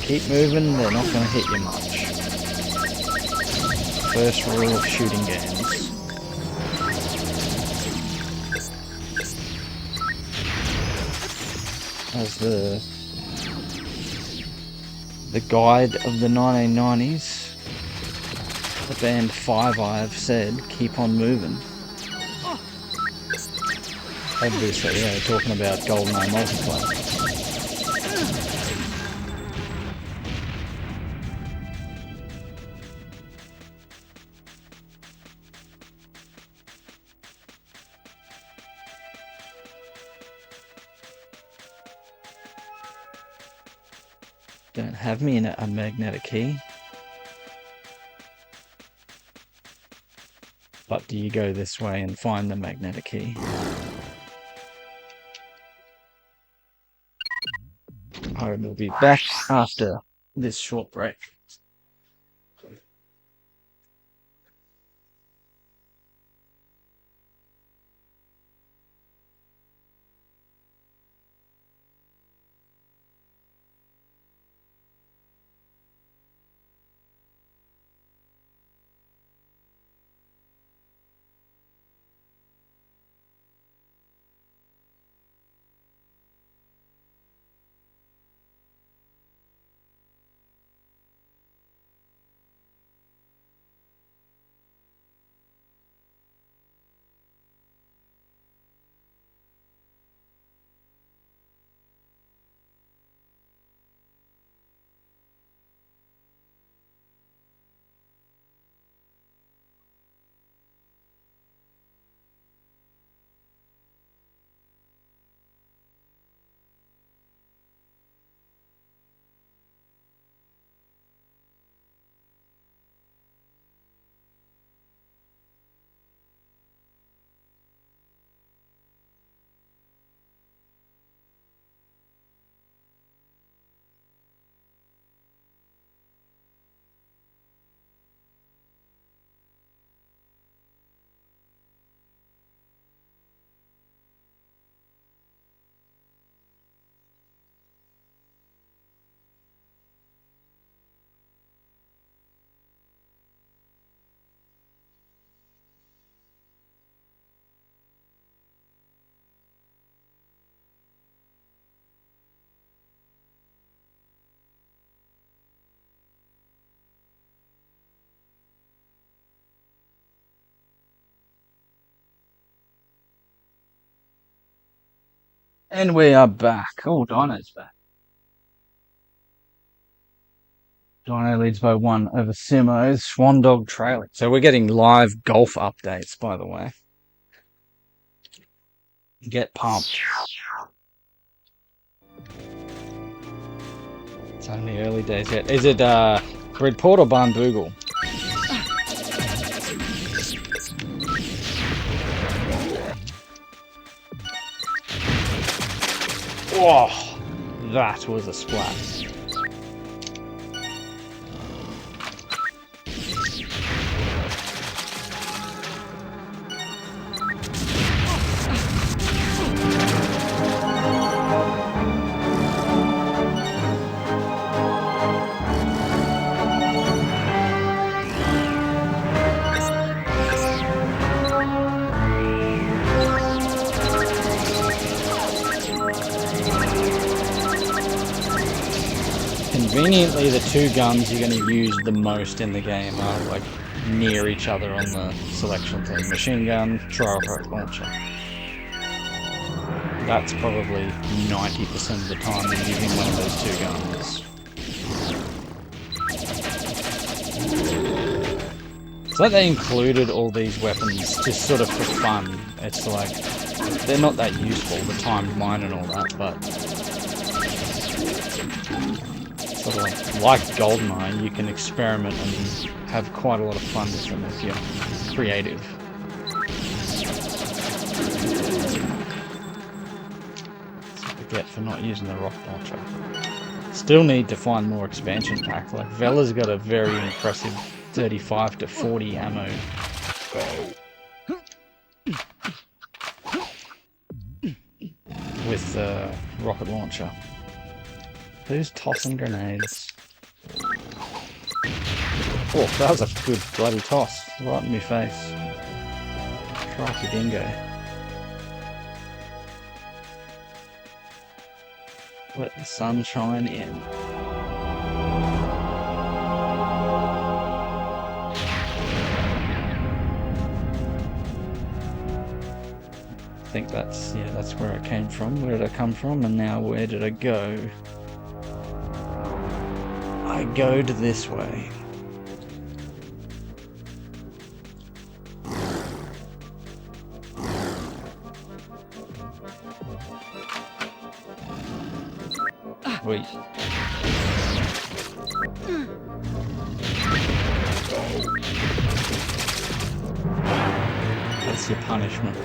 Keep moving, they're not going to hit you much. First rule of shooting games. As the guide of the 1990s, the band Five I've said, keep on moving. Obviously, yeah, talking about GoldenEye multiplayer. Don't have me in a magnetic key. But do you go this way and find the magnetic key? I will be back after this short break. And we are back. Oh, Dino's back. Dino leads by 1 over Simo's. Swan Dog trailing. So we're getting live golf updates, by the way. Get pumped. It's only early days yet. Is it Bridport or Barnbougle? Oh, that was a splat. Conveniently, the two guns you're going to use the most in the game are like near each other on the selection thing. Machine gun, rocket launcher. That's probably 90% of the time you're using one of those two guns. It's like they included all these weapons just sort of for fun. It's like, they're not that useful, the timed mine and all that, but sort of like GoldenEye, you can experiment and have quite a lot of fun with them if you're creative. That's what I get for not using the rocket launcher. Still need to find more expansion packs. Like Vela's got a very impressive 35 to 40 ammo. With the rocket launcher. Who's tossing grenades? Oh, that was a good bloody toss. Right in my face. Crikey dingo. Let the sunshine in. I think that's where I came from. Where did I come from? And now where did I go? I go to this way. Wait. That's your punishment.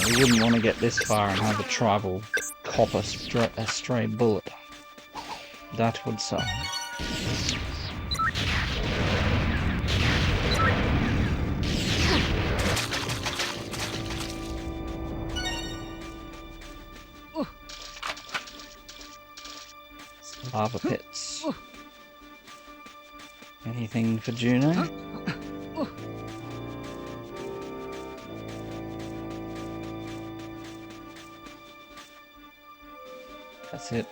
You wouldn't want to get this far and have a tribal cop a stray bullet. That would suck. Lava pits. Anything for Juno? That's it.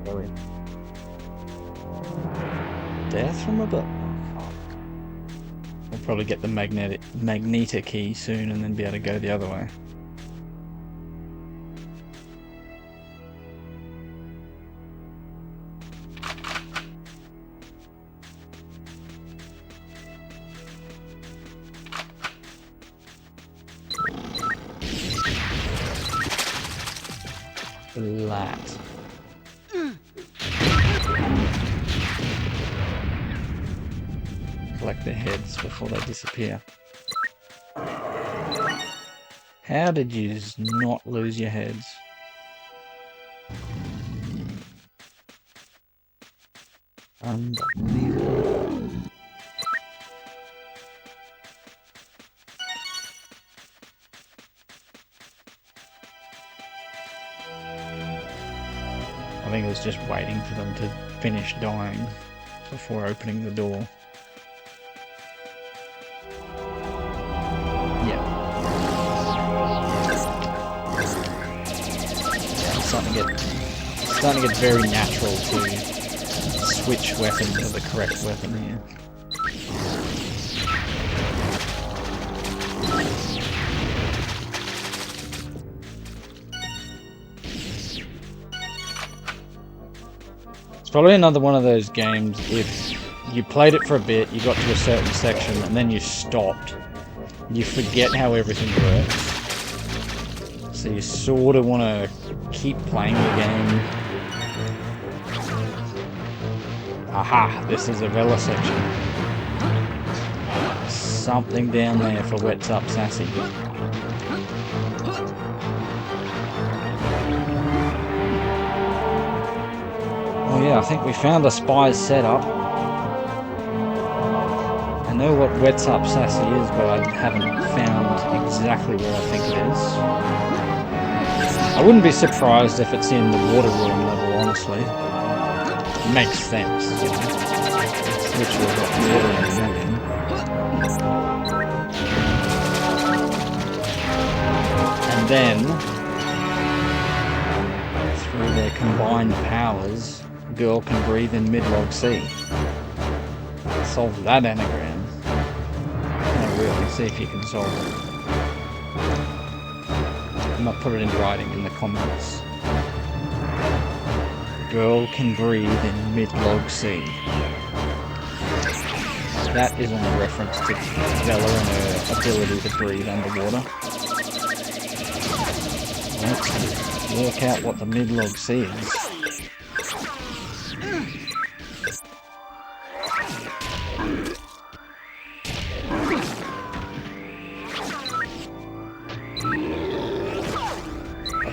go in. Death from above. We'll probably get the magnetic key soon and then be able to go the other way. Flat. Collect their heads before they disappear. How did you not lose your heads? Unbelievable. I think it was just waiting for them to finish dying before opening the door. Yeah. It's starting to get very natural to switch weapon to the correct weapon here. It's probably another one of those games, if you played it for a bit, you got to a certain section, and then you stopped, you forget how everything works. So you sort of want to keep playing the game. Aha! This is a Vela section. Something down there for Wets Up Sassy. Oh yeah, I think we found a spy's setup. I know what Wets Up Sassy is, but I haven't found exactly where I think it is. I wouldn't be surprised if it's in the water room level, honestly. It makes sense, you know. It's literally got water in the name. And then, through their combined powers, girl can breathe in Midlog Sea. Solve that anagram. No, really, see if you can solve it. I might put it in writing in the comments. Girl can breathe in Midlog Sea. That isn't a reference to Vela and her ability to breathe underwater. Let's work out what the Midlog Sea is.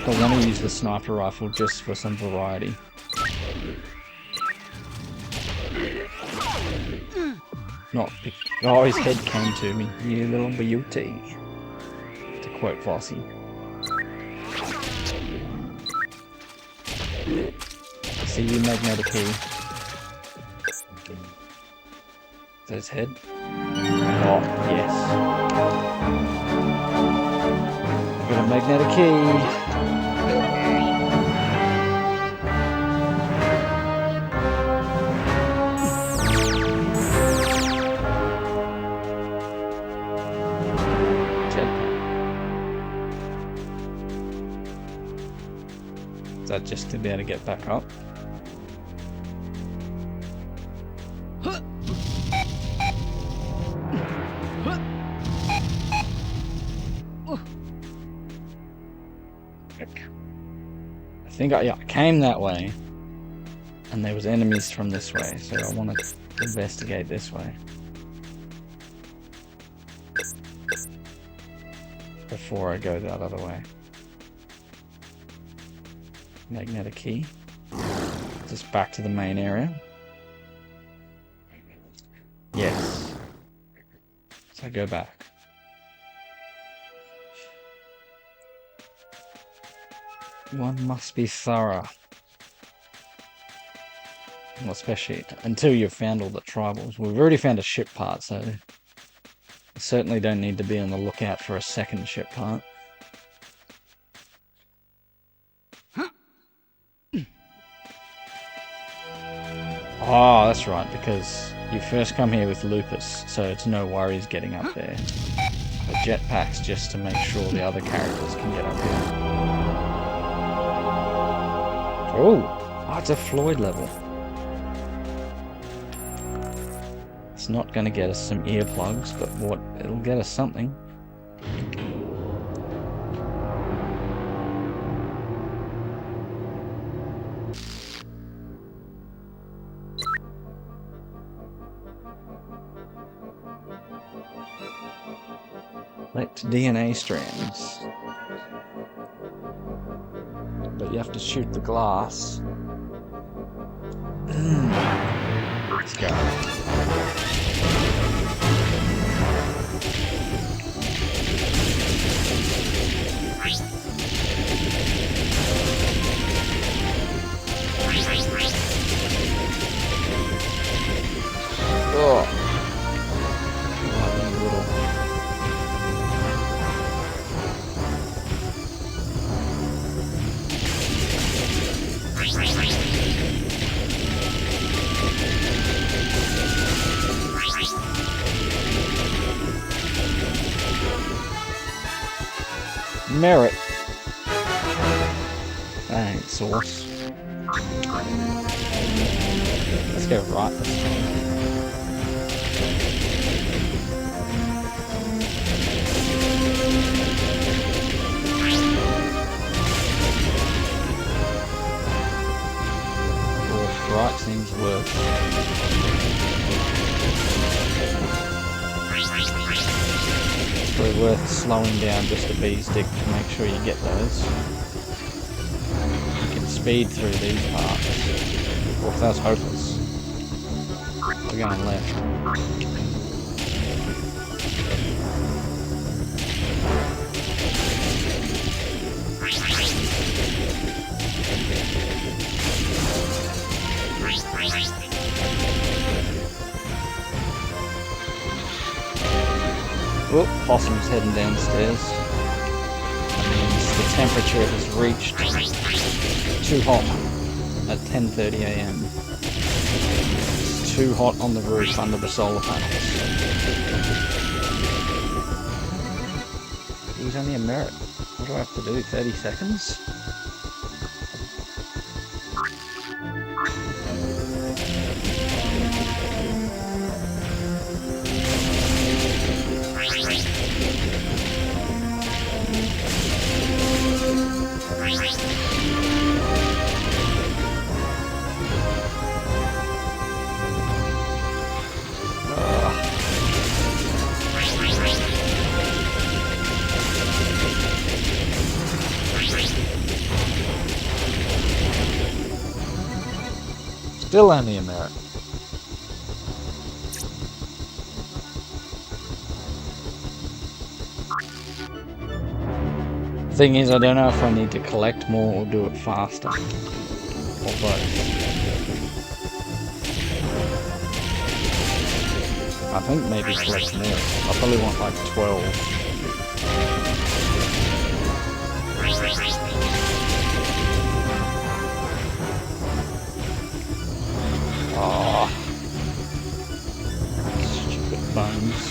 I want to use the sniper rifle just for some variety. Not oh, his head came to me, you little beauty, to quote Vossi. See you, magnetic key. Is that his head? Oh, yes. I've got a magnetic key. Is that just to be able to get back up? I think I came that way, and there was enemies from this way, so I want to investigate this way before I go that other way. Magnetic key. Just back to the main area. Yes. So go back. One must be thorough. Well, especially until you've found all the tribals. We've already found a ship part, so you certainly don't need to be on the lookout for a second ship part. Oh, that's right, because you first come here with Lupus, so it's no worries getting up there. The jetpacks just to make sure the other characters can get up here. Oh, it's a Floyd level. It's not going to get us some earplugs, but what? It'll get us something. Collect DNA strands. But you have to shoot the glass. Let's go. Oh. Merit. That ain't sauce. Let's go right this time. Right seems worth. It's probably worth slowing down just a B stick to make sure you get those. You can speed through these parts. Well, if that's hopeless. We're going left. Whoop, Possum's heading downstairs. That means the temperature has reached too hot at 10:30 AM. It's too hot on the roof under the solar panels. It was only a merit. What do I have to do? 30 seconds? Still only a merit. Thing is, I don't know if I need to collect more or do it faster. Or both. I think maybe collect more. I probably want like 12. Oh, stupid bones.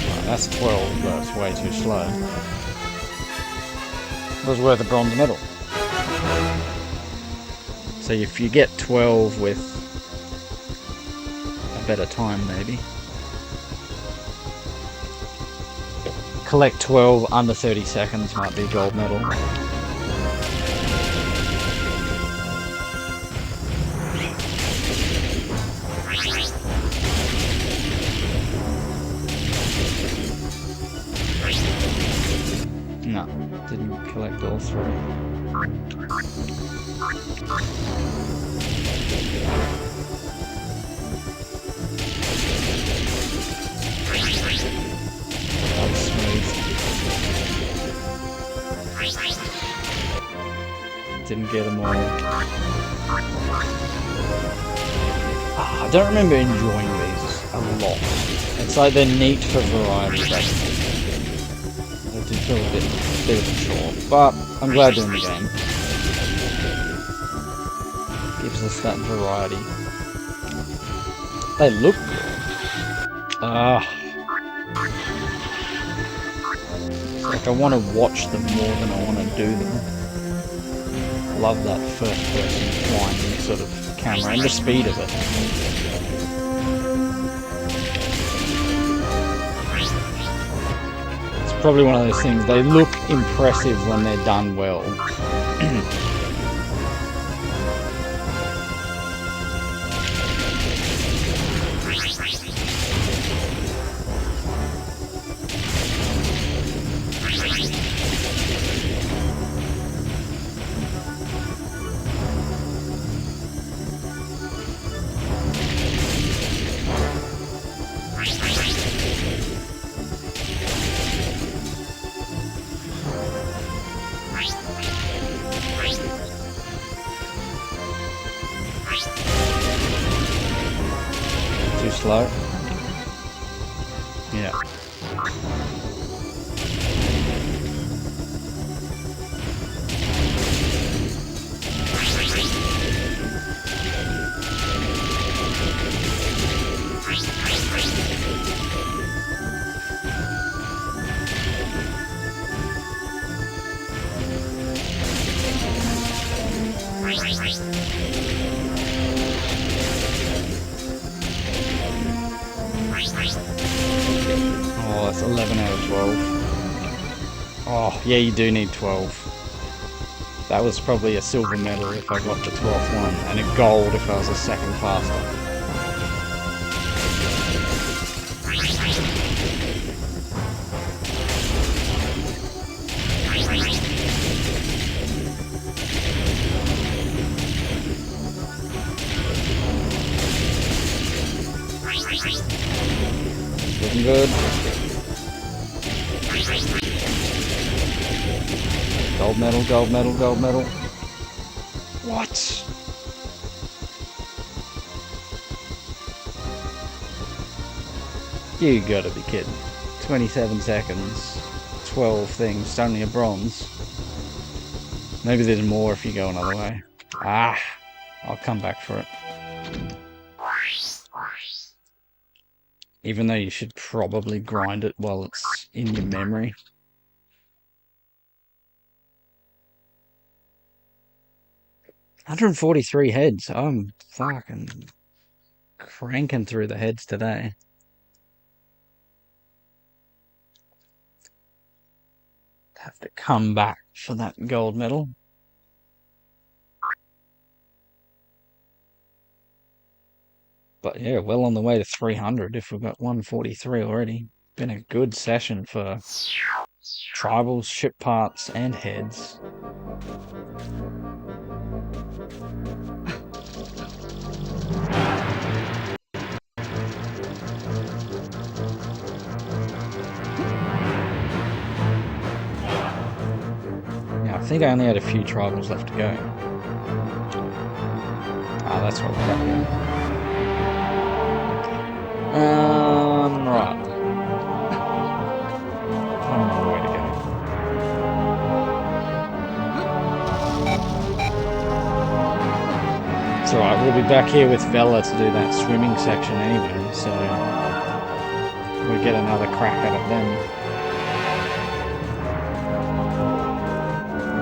Oh, that's 12, but it's way too slow. It was worth a bronze medal. So if you get 12 with a better time, maybe. Collect 12 under 30 seconds might be a gold medal. No, didn't collect all three. That was smooth. Didn't get them all. I don't remember enjoying these. a lot. It's like they're neat for variety, but they do feel a bit of a chore. But I'm glad they're in the game. Gives us that variety. They look good. Like I want to watch them more than I want to do them. Love that first person flying sort of camera and the speed of it. It's probably one of those things, they look impressive when they're done well. Slow. Yeah. Oh, that's 11 out of 12. Oh, yeah, you do need 12. That was probably a silver medal if I got the 12th one, and a gold if I was a second faster. Looking good. Gold medal, gold medal, gold medal. What? You gotta be kidding. 27 seconds, 12 things, only a bronze. Maybe there's more if you go another way. Ah, I'll come back for it. Even though you should probably grind it while it's in your memory. $143 heads. I'm fucking cranking through the heads today. Have to come back for that gold medal. But yeah, well on the way to 300 if we've got 143 already. Been a good session for tribals, ship parts, and heads. Now, I think I only had a few tribals left to go. Ah, that's what we got here. Right. One more way to go. It's alright, we'll be back here with Vela to do that swimming section anyway, so we'll get another crack at it then.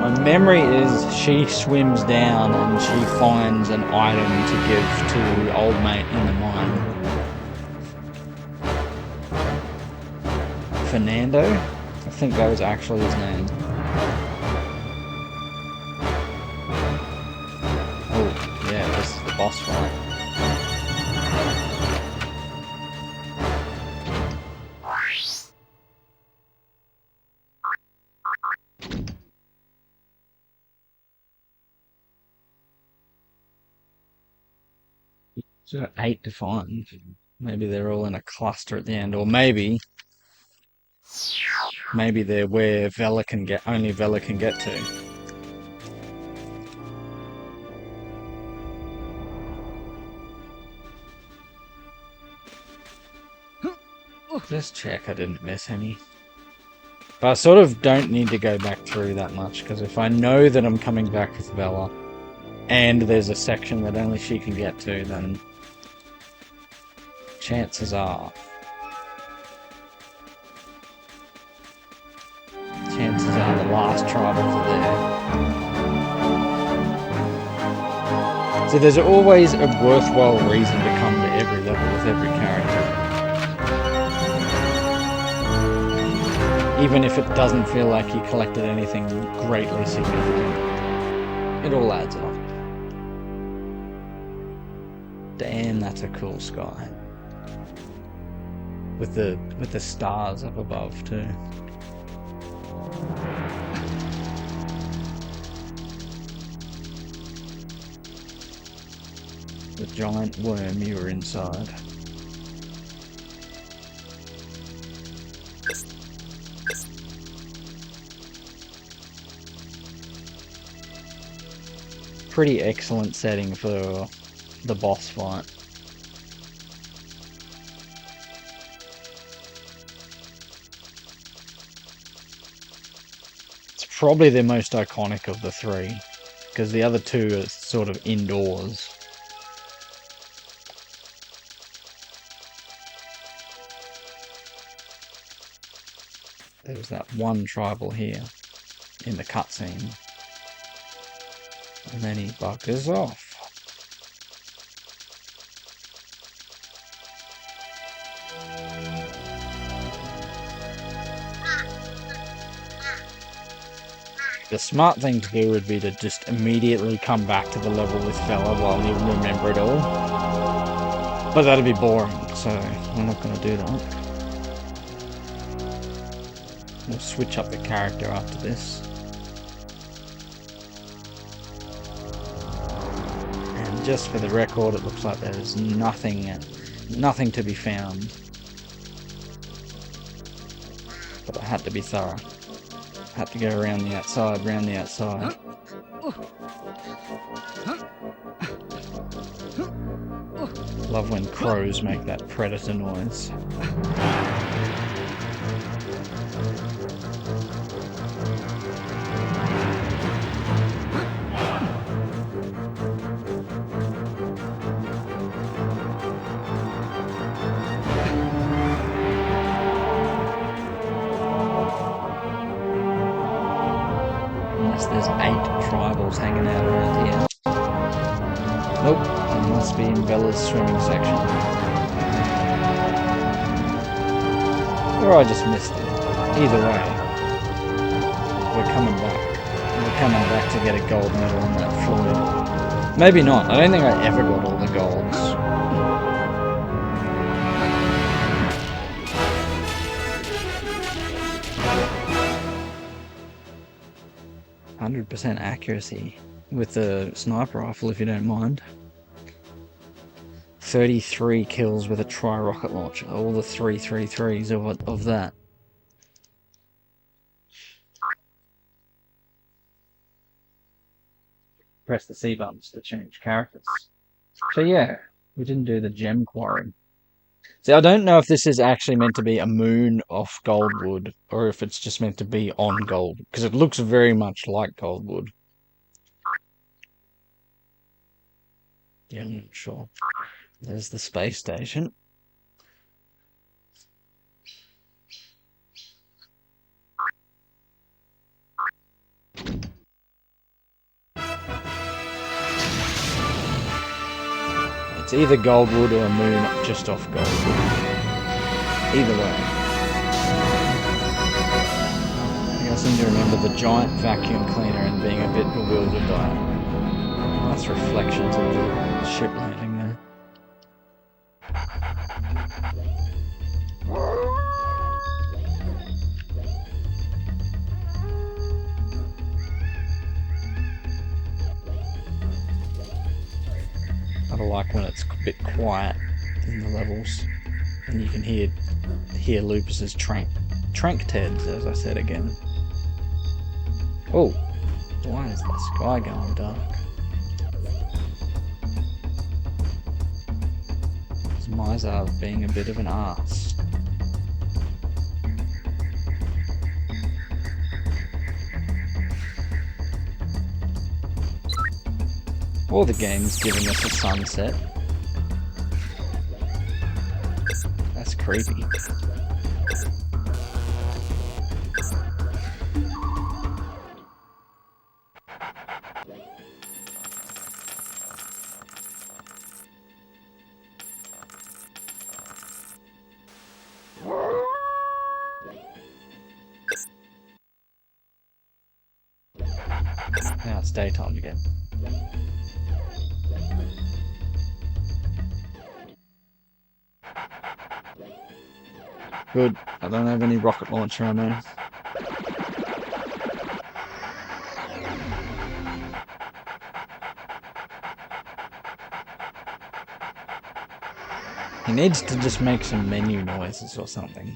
My memory is she swims down and she finds an item to give to old mate in the mine. Fernando? I think that was actually his name. Oh, yeah, this is the boss fight. So 8 to find. Maybe they're all in a cluster at the end, or maybe they're where Vela can get, only Vela can get to. Just check I didn't miss any. But I sort of don't need to go back through that much, because if I know that I'm coming back with Vela, and there's a section that only she can get to, then chances are the last tribals are there. So there's always a worthwhile reason to come to every level with every character. Even if it doesn't feel like you collected anything greatly significant. It all adds up. Damn, that's a cool sky. With the stars up above too. The giant worm you were inside. Pretty excellent setting for the boss fight. It's probably the most iconic of the three, because the other two are sort of indoors. There's that one tribal here in the cutscene. And then he buggers off. The smart thing to do would be to just immediately come back to the level with Vela while you remember it all. But that'd be boring, so I'm not going to do that. We'll switch up the character after this. Just for the record, it looks like there's nothing to be found. But I had to be thorough. Had to go around the outside, round the outside. Love when crows make that predator noise. There's 8 tribals hanging out around here. Nope, it must be in Vela's swimming section. Or I just missed it. Either way, we're coming back. We're coming back to get a gold medal on that Floyd. Maybe not. I don't think I ever got all the golds. 100% accuracy with the sniper rifle, if you don't mind. 33 kills with a tri-rocket launcher. All the 333s of that. Press the C buttons to change characters. So yeah, we didn't do the gem quarry. See, I don't know if this is actually meant to be a moon off Goldwood, or if it's just meant to be on Gold, because it looks very much like Goldwood. Yeah, I'm not sure. There's the space station. It's either Goldwood or a moon just off Goldwood. Either way. I seem to remember the giant vacuum cleaner and being a bit bewildered by it. Nice reflections of the ship landing there. I like when it's a bit quiet in the levels, and you can hear Lupus's trank teds, as I said again. Oh, why is the sky going dark? It's Mizar being a bit of an arse. Or the game's giving us a sunset. That's creepy. Now it's daytime again. Good. I don't have any rocket launcher ammo. He needs to just make some menu noises or something.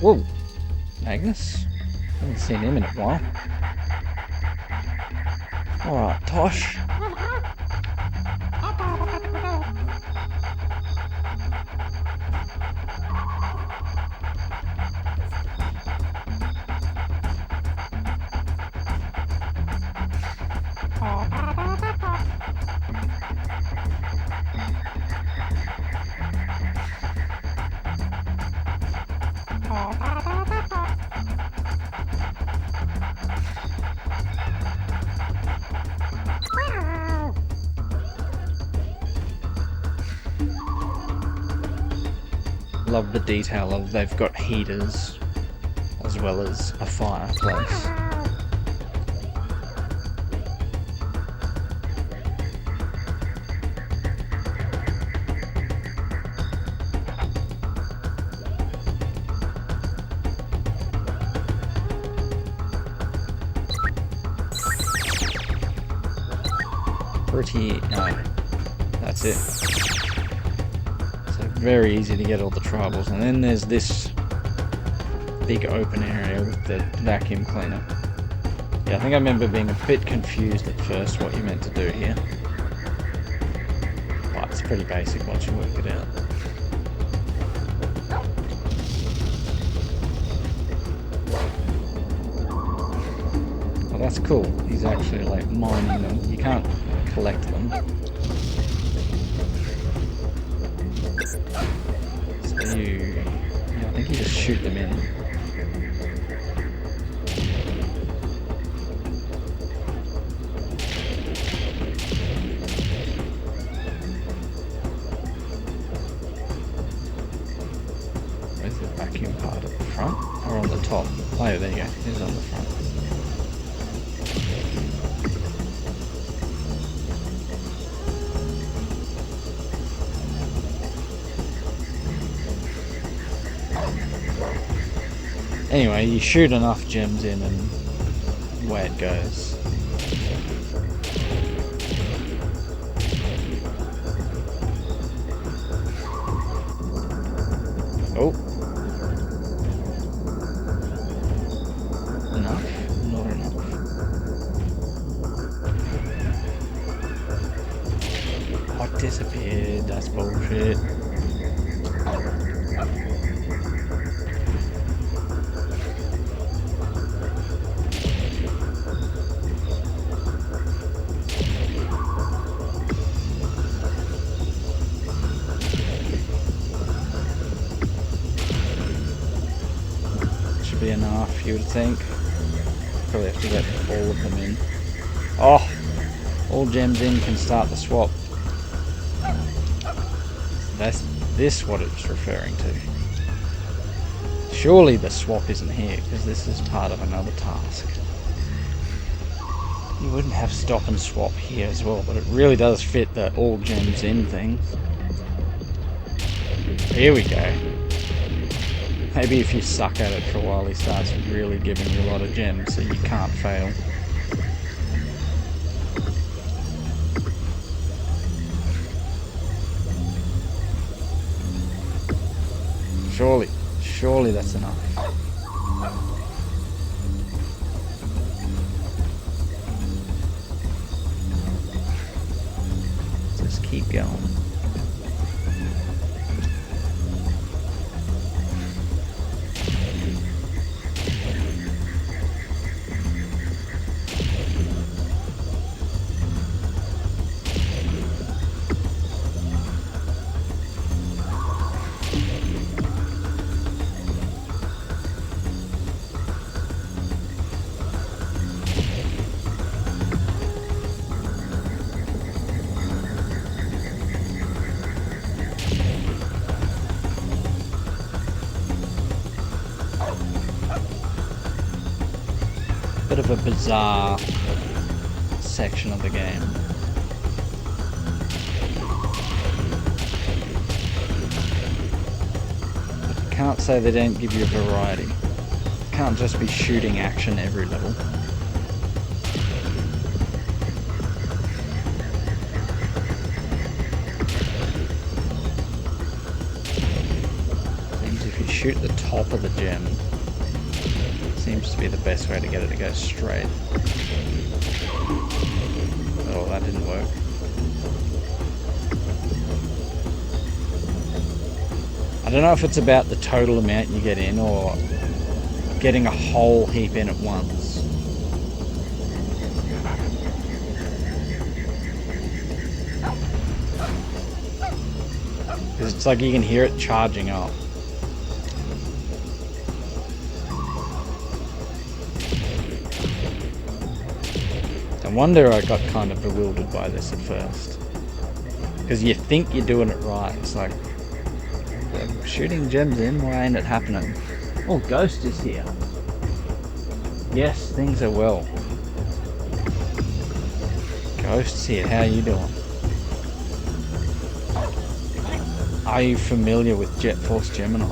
Whoa! Magnus? Haven't seen him in a while. Alright, Tosh. Love the detail of they've got heaters as well as a fireplace. Pretty, no, that's it. Very easy to get all the tribals, and then there's this big open area with the vacuum cleaner. Yeah, I think I remember being a bit confused at first what you meant to do here, but it's pretty basic once you work it out. Well, that's cool. He's actually like mining them. You can't collect them. Yeah, I think you just shoot them in. Where's the vacuum part at the front? Or on the top? Oh, yeah, there you go. It's on the front. Anyway, you shoot enough gems in and away it goes. Oh. Enough? Not enough. Oh, it disappeared. That's bullshit. Enough, you would think. Probably have to get all of them in. Oh! All gems in can start the swap. That's this what it's referring to. Surely the swap isn't here, because this is part of another task. You wouldn't have stop and swap here as well, but it really does fit the all gems in thing. Here we go. Maybe if you suck at it for a while, he starts really giving you a lot of gems, so you can't fail. Surely that's enough. keep going. Bit of a bizarre section of the game. But you can't say they don't give you a variety. It can't just be shooting action every level. Seems if you shoot the top of the gem, seems to be the best way to get it to go straight. Oh, that didn't work. I don't know if it's about the total amount you get in or getting a whole heap in at once. Because it's like you can hear it charging up. No wonder I got kind of bewildered by this at first. Because you think you're doing it right. It's like, they're shooting gems in, why ain't it happening? Oh, Ghost is here. Yes, things are well. Ghost's here, how you doing? Are you familiar with Jet Force Gemini?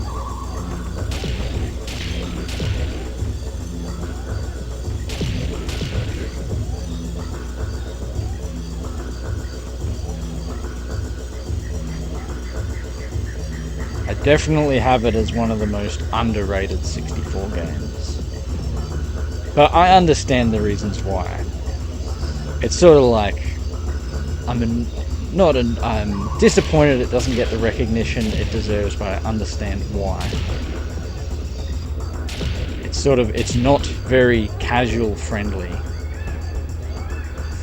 I definitely have it as one of the most underrated 64 games. But I understand the reasons why. It's sort of like, I'm disappointed it doesn't get the recognition it deserves, but I understand why. It's not very casual friendly.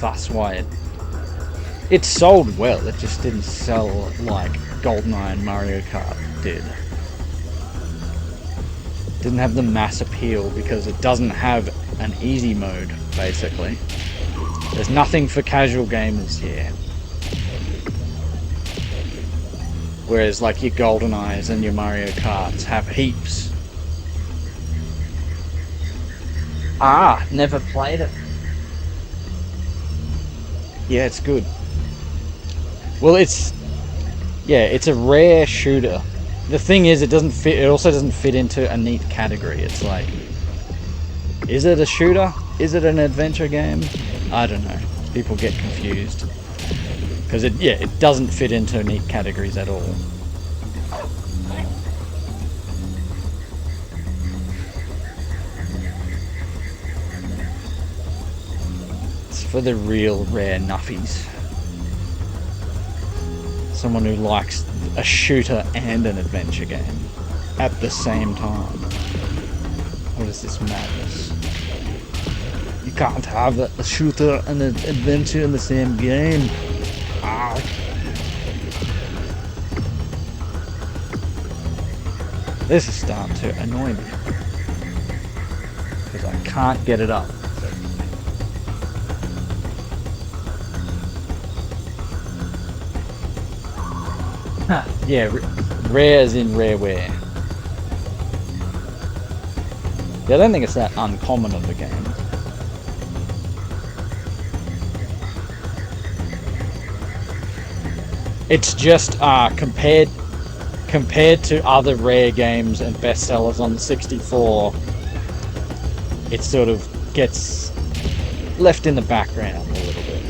That's why it sold well, it just didn't sell like GoldenEye and Mario Kart did. Didn't have the mass appeal because it doesn't have an easy mode, basically. There's nothing for casual gamers here. Whereas like your GoldenEyes and your Mario Karts have heaps. Ah, never played it. Yeah, it's good. Well, it's a rare shooter. The thing is, it also doesn't fit into a neat category. It's like, is it a shooter? Is it an adventure game? I don't know. People get confused. Because it doesn't fit into neat categories at all. It's for the real rare nuffies. Someone who likes a shooter and an adventure game at the same time. What is this madness? You can't have a shooter and an adventure in the same game. Ow. This is starting to annoy me. Because I can't get it up. Yeah, rare as in rareware. Yeah, I don't think it's that uncommon of a game. It's just compared to other rare games and bestsellers on the 64, it sort of gets left in the background a little bit.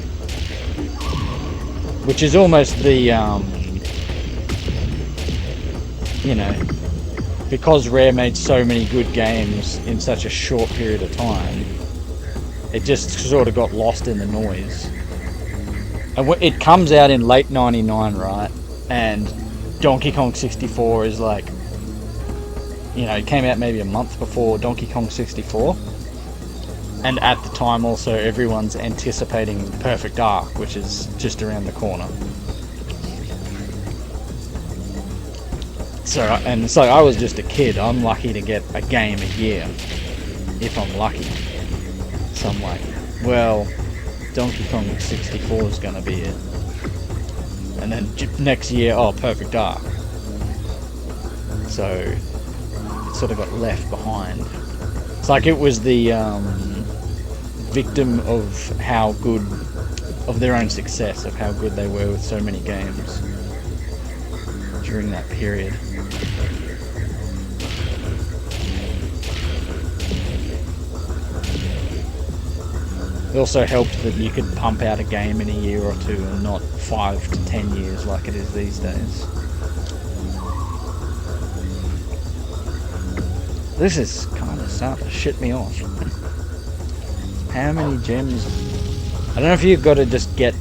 Which is almost the you know, because Rare made so many good games in such a short period of time, it just sort of got lost in the noise. And it comes out in late 99, right? And Donkey Kong 64 is like, you know, it came out maybe a month before Donkey Kong 64. And at the time also everyone's anticipating Perfect Dark, which is just around the corner. So, and it's like I was just a kid. I'm lucky to get a game a year, if I'm lucky. So I'm like, well, Donkey Kong 64 is gonna be it. And then next year, oh, Perfect Dark. So it sort of got left behind. It's like it was the victim of how good, of their own success, of how good they were with so many games during that period. It also helped that you could pump out a game in a year or two and not 5 to 10 years like it is these days. This is kind of starting to shit me off. How many gems? I don't know if you've got to just get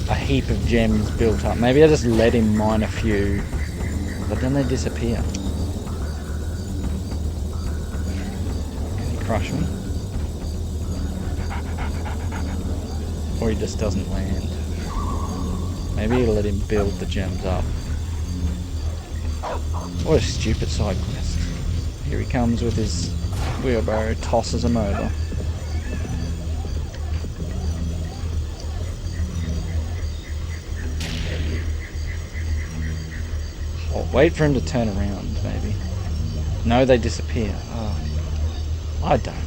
a heap of gems built up. Maybe I just let him mine a few, but then they disappear. Can he crush me? Or he just doesn't land. Maybe you'll let him build the gems up. What a stupid side quest. Here he comes with his wheelbarrow, tosses him over. Oh, wait for him to turn around, maybe. No, they disappear. Oh, I don't know.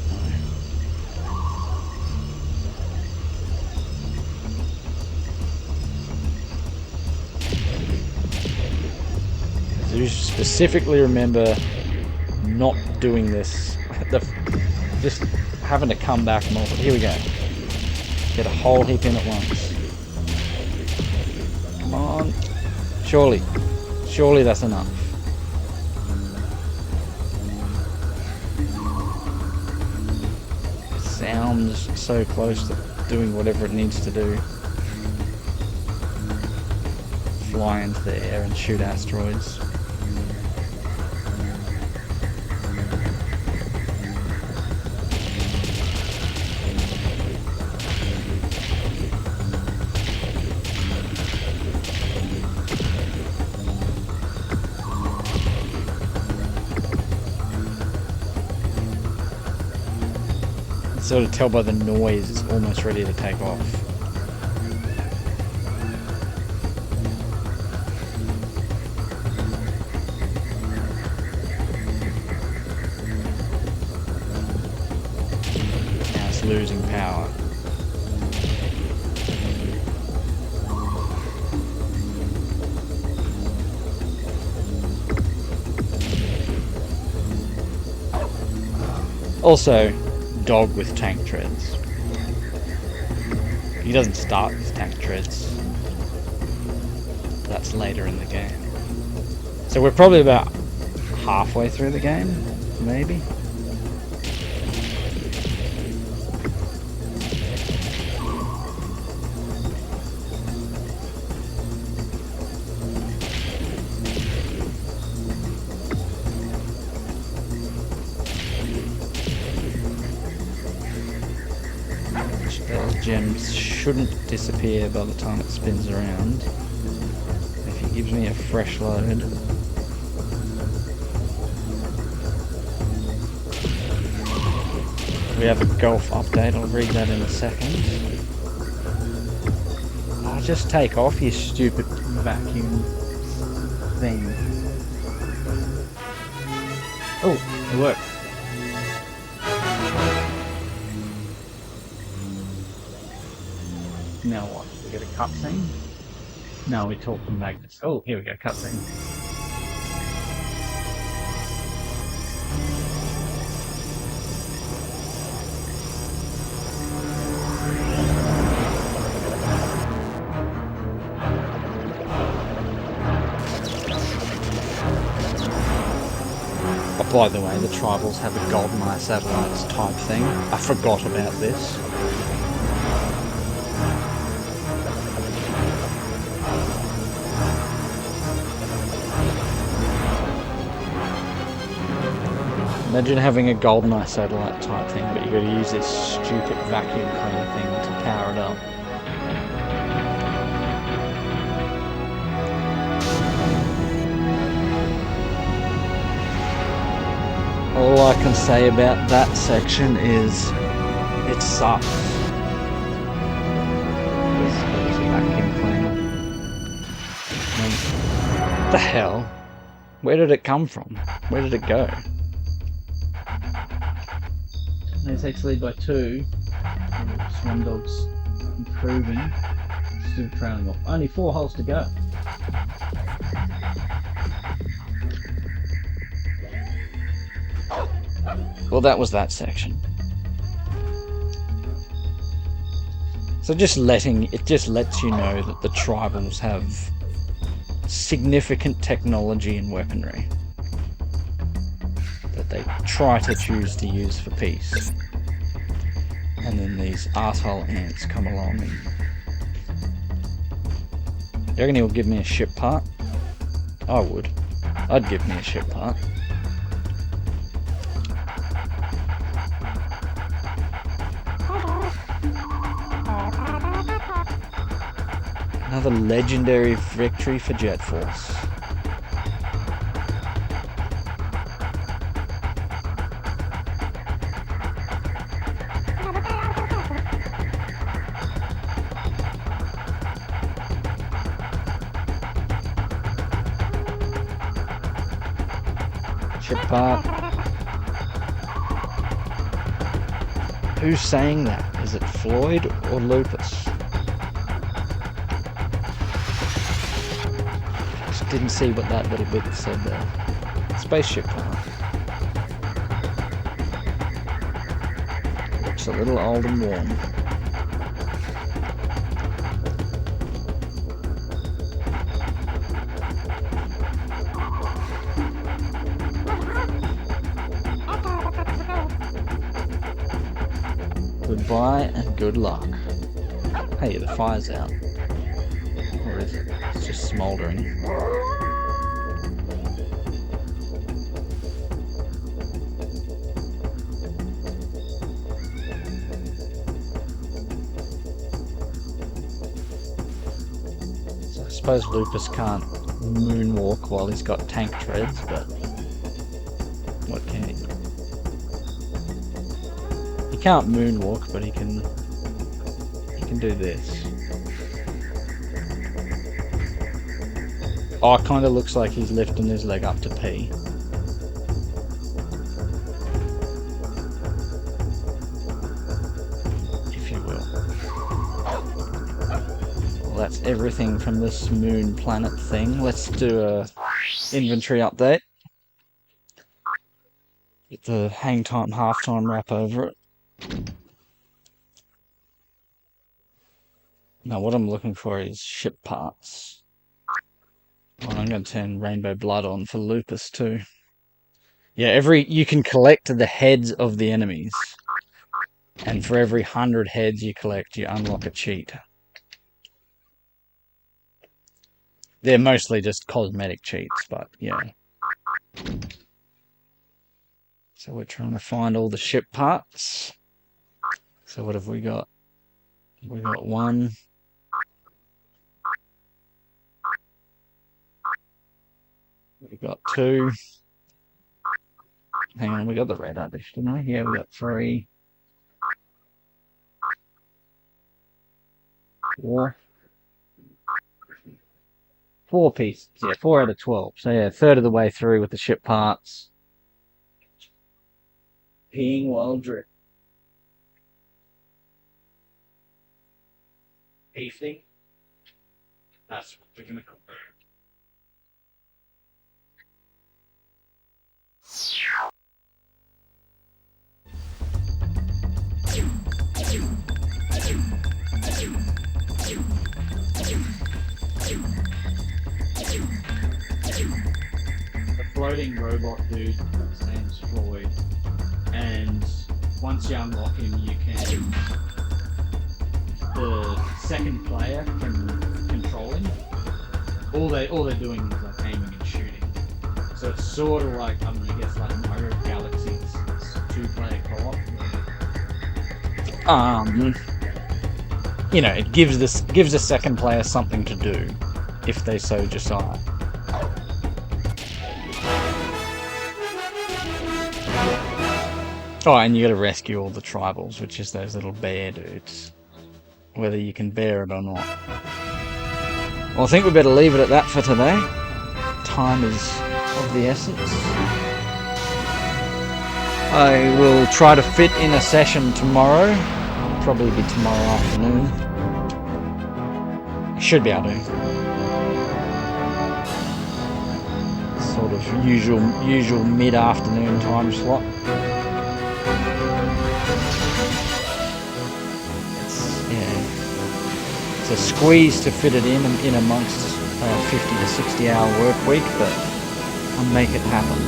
You specifically remember not doing this, just having to come back more. Here we go. Get a whole heap in at once. Come on. Surely that's enough. It sounds so close to doing whatever it needs to do. Fly into the air and shoot asteroids. Sort of tell by the noise it's almost ready to take off. Now it's losing power. Also, dog with tank treads. He doesn't start with tank treads. That's later in the game. So we're probably about halfway through the game, maybe. Gems shouldn't disappear by the time it spins around. If he gives me a fresh load. We have a golf update, I'll read that in a second. Oh, just take off, you stupid vacuum thing. Oh, it worked. Now what? We get a cutscene? No, we talk from magnets. Oh, here we go, cutscene. Oh, by the way, the Tribals have a GoldenEye Satellites type thing. I forgot about this. Imagine having a GoldenEye Satellite type thing, but you got to use this stupid vacuum cleaner thing to power it up. All I can say about that section is it sucks. There's a vacuum cleaner. What the hell? Where did it come from? Where did it go? It takes lead by 2. Swan Dog's improving. Still trailing off. Only 4 holes to go. Well, that was that section. So it just lets you know that the tribals have significant technology and weaponry that they try to choose to use for peace. And then these arsehole ants come along and... You reckon he'll give me a ship part? I would. I'd give me a ship part. Another legendary victory for Jet Force. Ship part. Who's saying that? Is it Floyd or Lupus? Just didn't see what that little bit said there. Spaceship part. Looks a little old and worn. Goodbye and good luck. Hey, the fire's out. Or is it? It's just smouldering. So I suppose Lupus can't moonwalk while he's got tank treads, but what can he do? He can't moonwalk, but he can do this. Oh, it kind of looks like he's lifting his leg up to pee. If you will. Well, that's everything from this moon planet thing. Let's do a inventory update. Get the hang time, half time wrap over it. Now what I'm looking for is ship parts. Oh, I'm going to turn Rainbow Blood on for Lupus too. Yeah, you can collect the heads of the enemies. And for every 100 heads you collect, you unlock a cheat. They're mostly just cosmetic cheats, but yeah. So we're trying to find all the ship parts. So what have we got? We got 1. We got 2. Hang on, we got the red dish, didn't we? Yeah, we got 3. 4. 4 pieces. Yeah, 4 out of 12. So yeah, a third of the way through with the ship parts. Peeing while drip. Evening. That's what we're gonna call it. The floating robot dude, his name's Floyd, and once you unlock him, you can. The second player can control him. All they're doing is like aiming and shooting. So it's sort of like, I'm gonna guess, like Mario Galaxy 2-player co-op. You know, it gives a second player something to do, if they so decide. Oh, and you gotta rescue all the tribals, which is those little bear dudes. Whether you can bear it or not. Well, I think we better leave it at that for today. Time is of the essence. I will try to fit in a session tomorrow. Probably be tomorrow afternoon. I should be able to. Sort of usual mid-afternoon time slot. It's a squeeze to fit it in amongst a 50 to 60 hour work week, but I'll make it happen.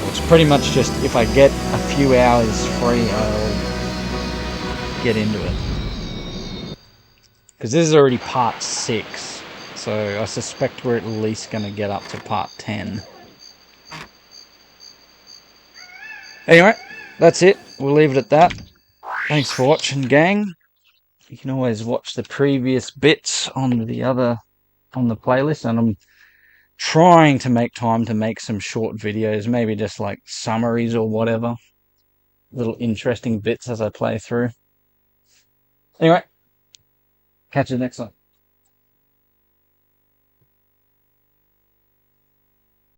Well, it's pretty much just if I get a few hours free, I'll get into it. Because this is already part 6, so I suspect we're at least going to get up to part 10. Anyway, that's it. We'll leave it at that. Thanks for watching, gang. You can always watch the previous bits on the playlist, and I'm trying to make time to make some short videos, maybe just like summaries or whatever. Little interesting bits as I play through. Anyway, catch you next time.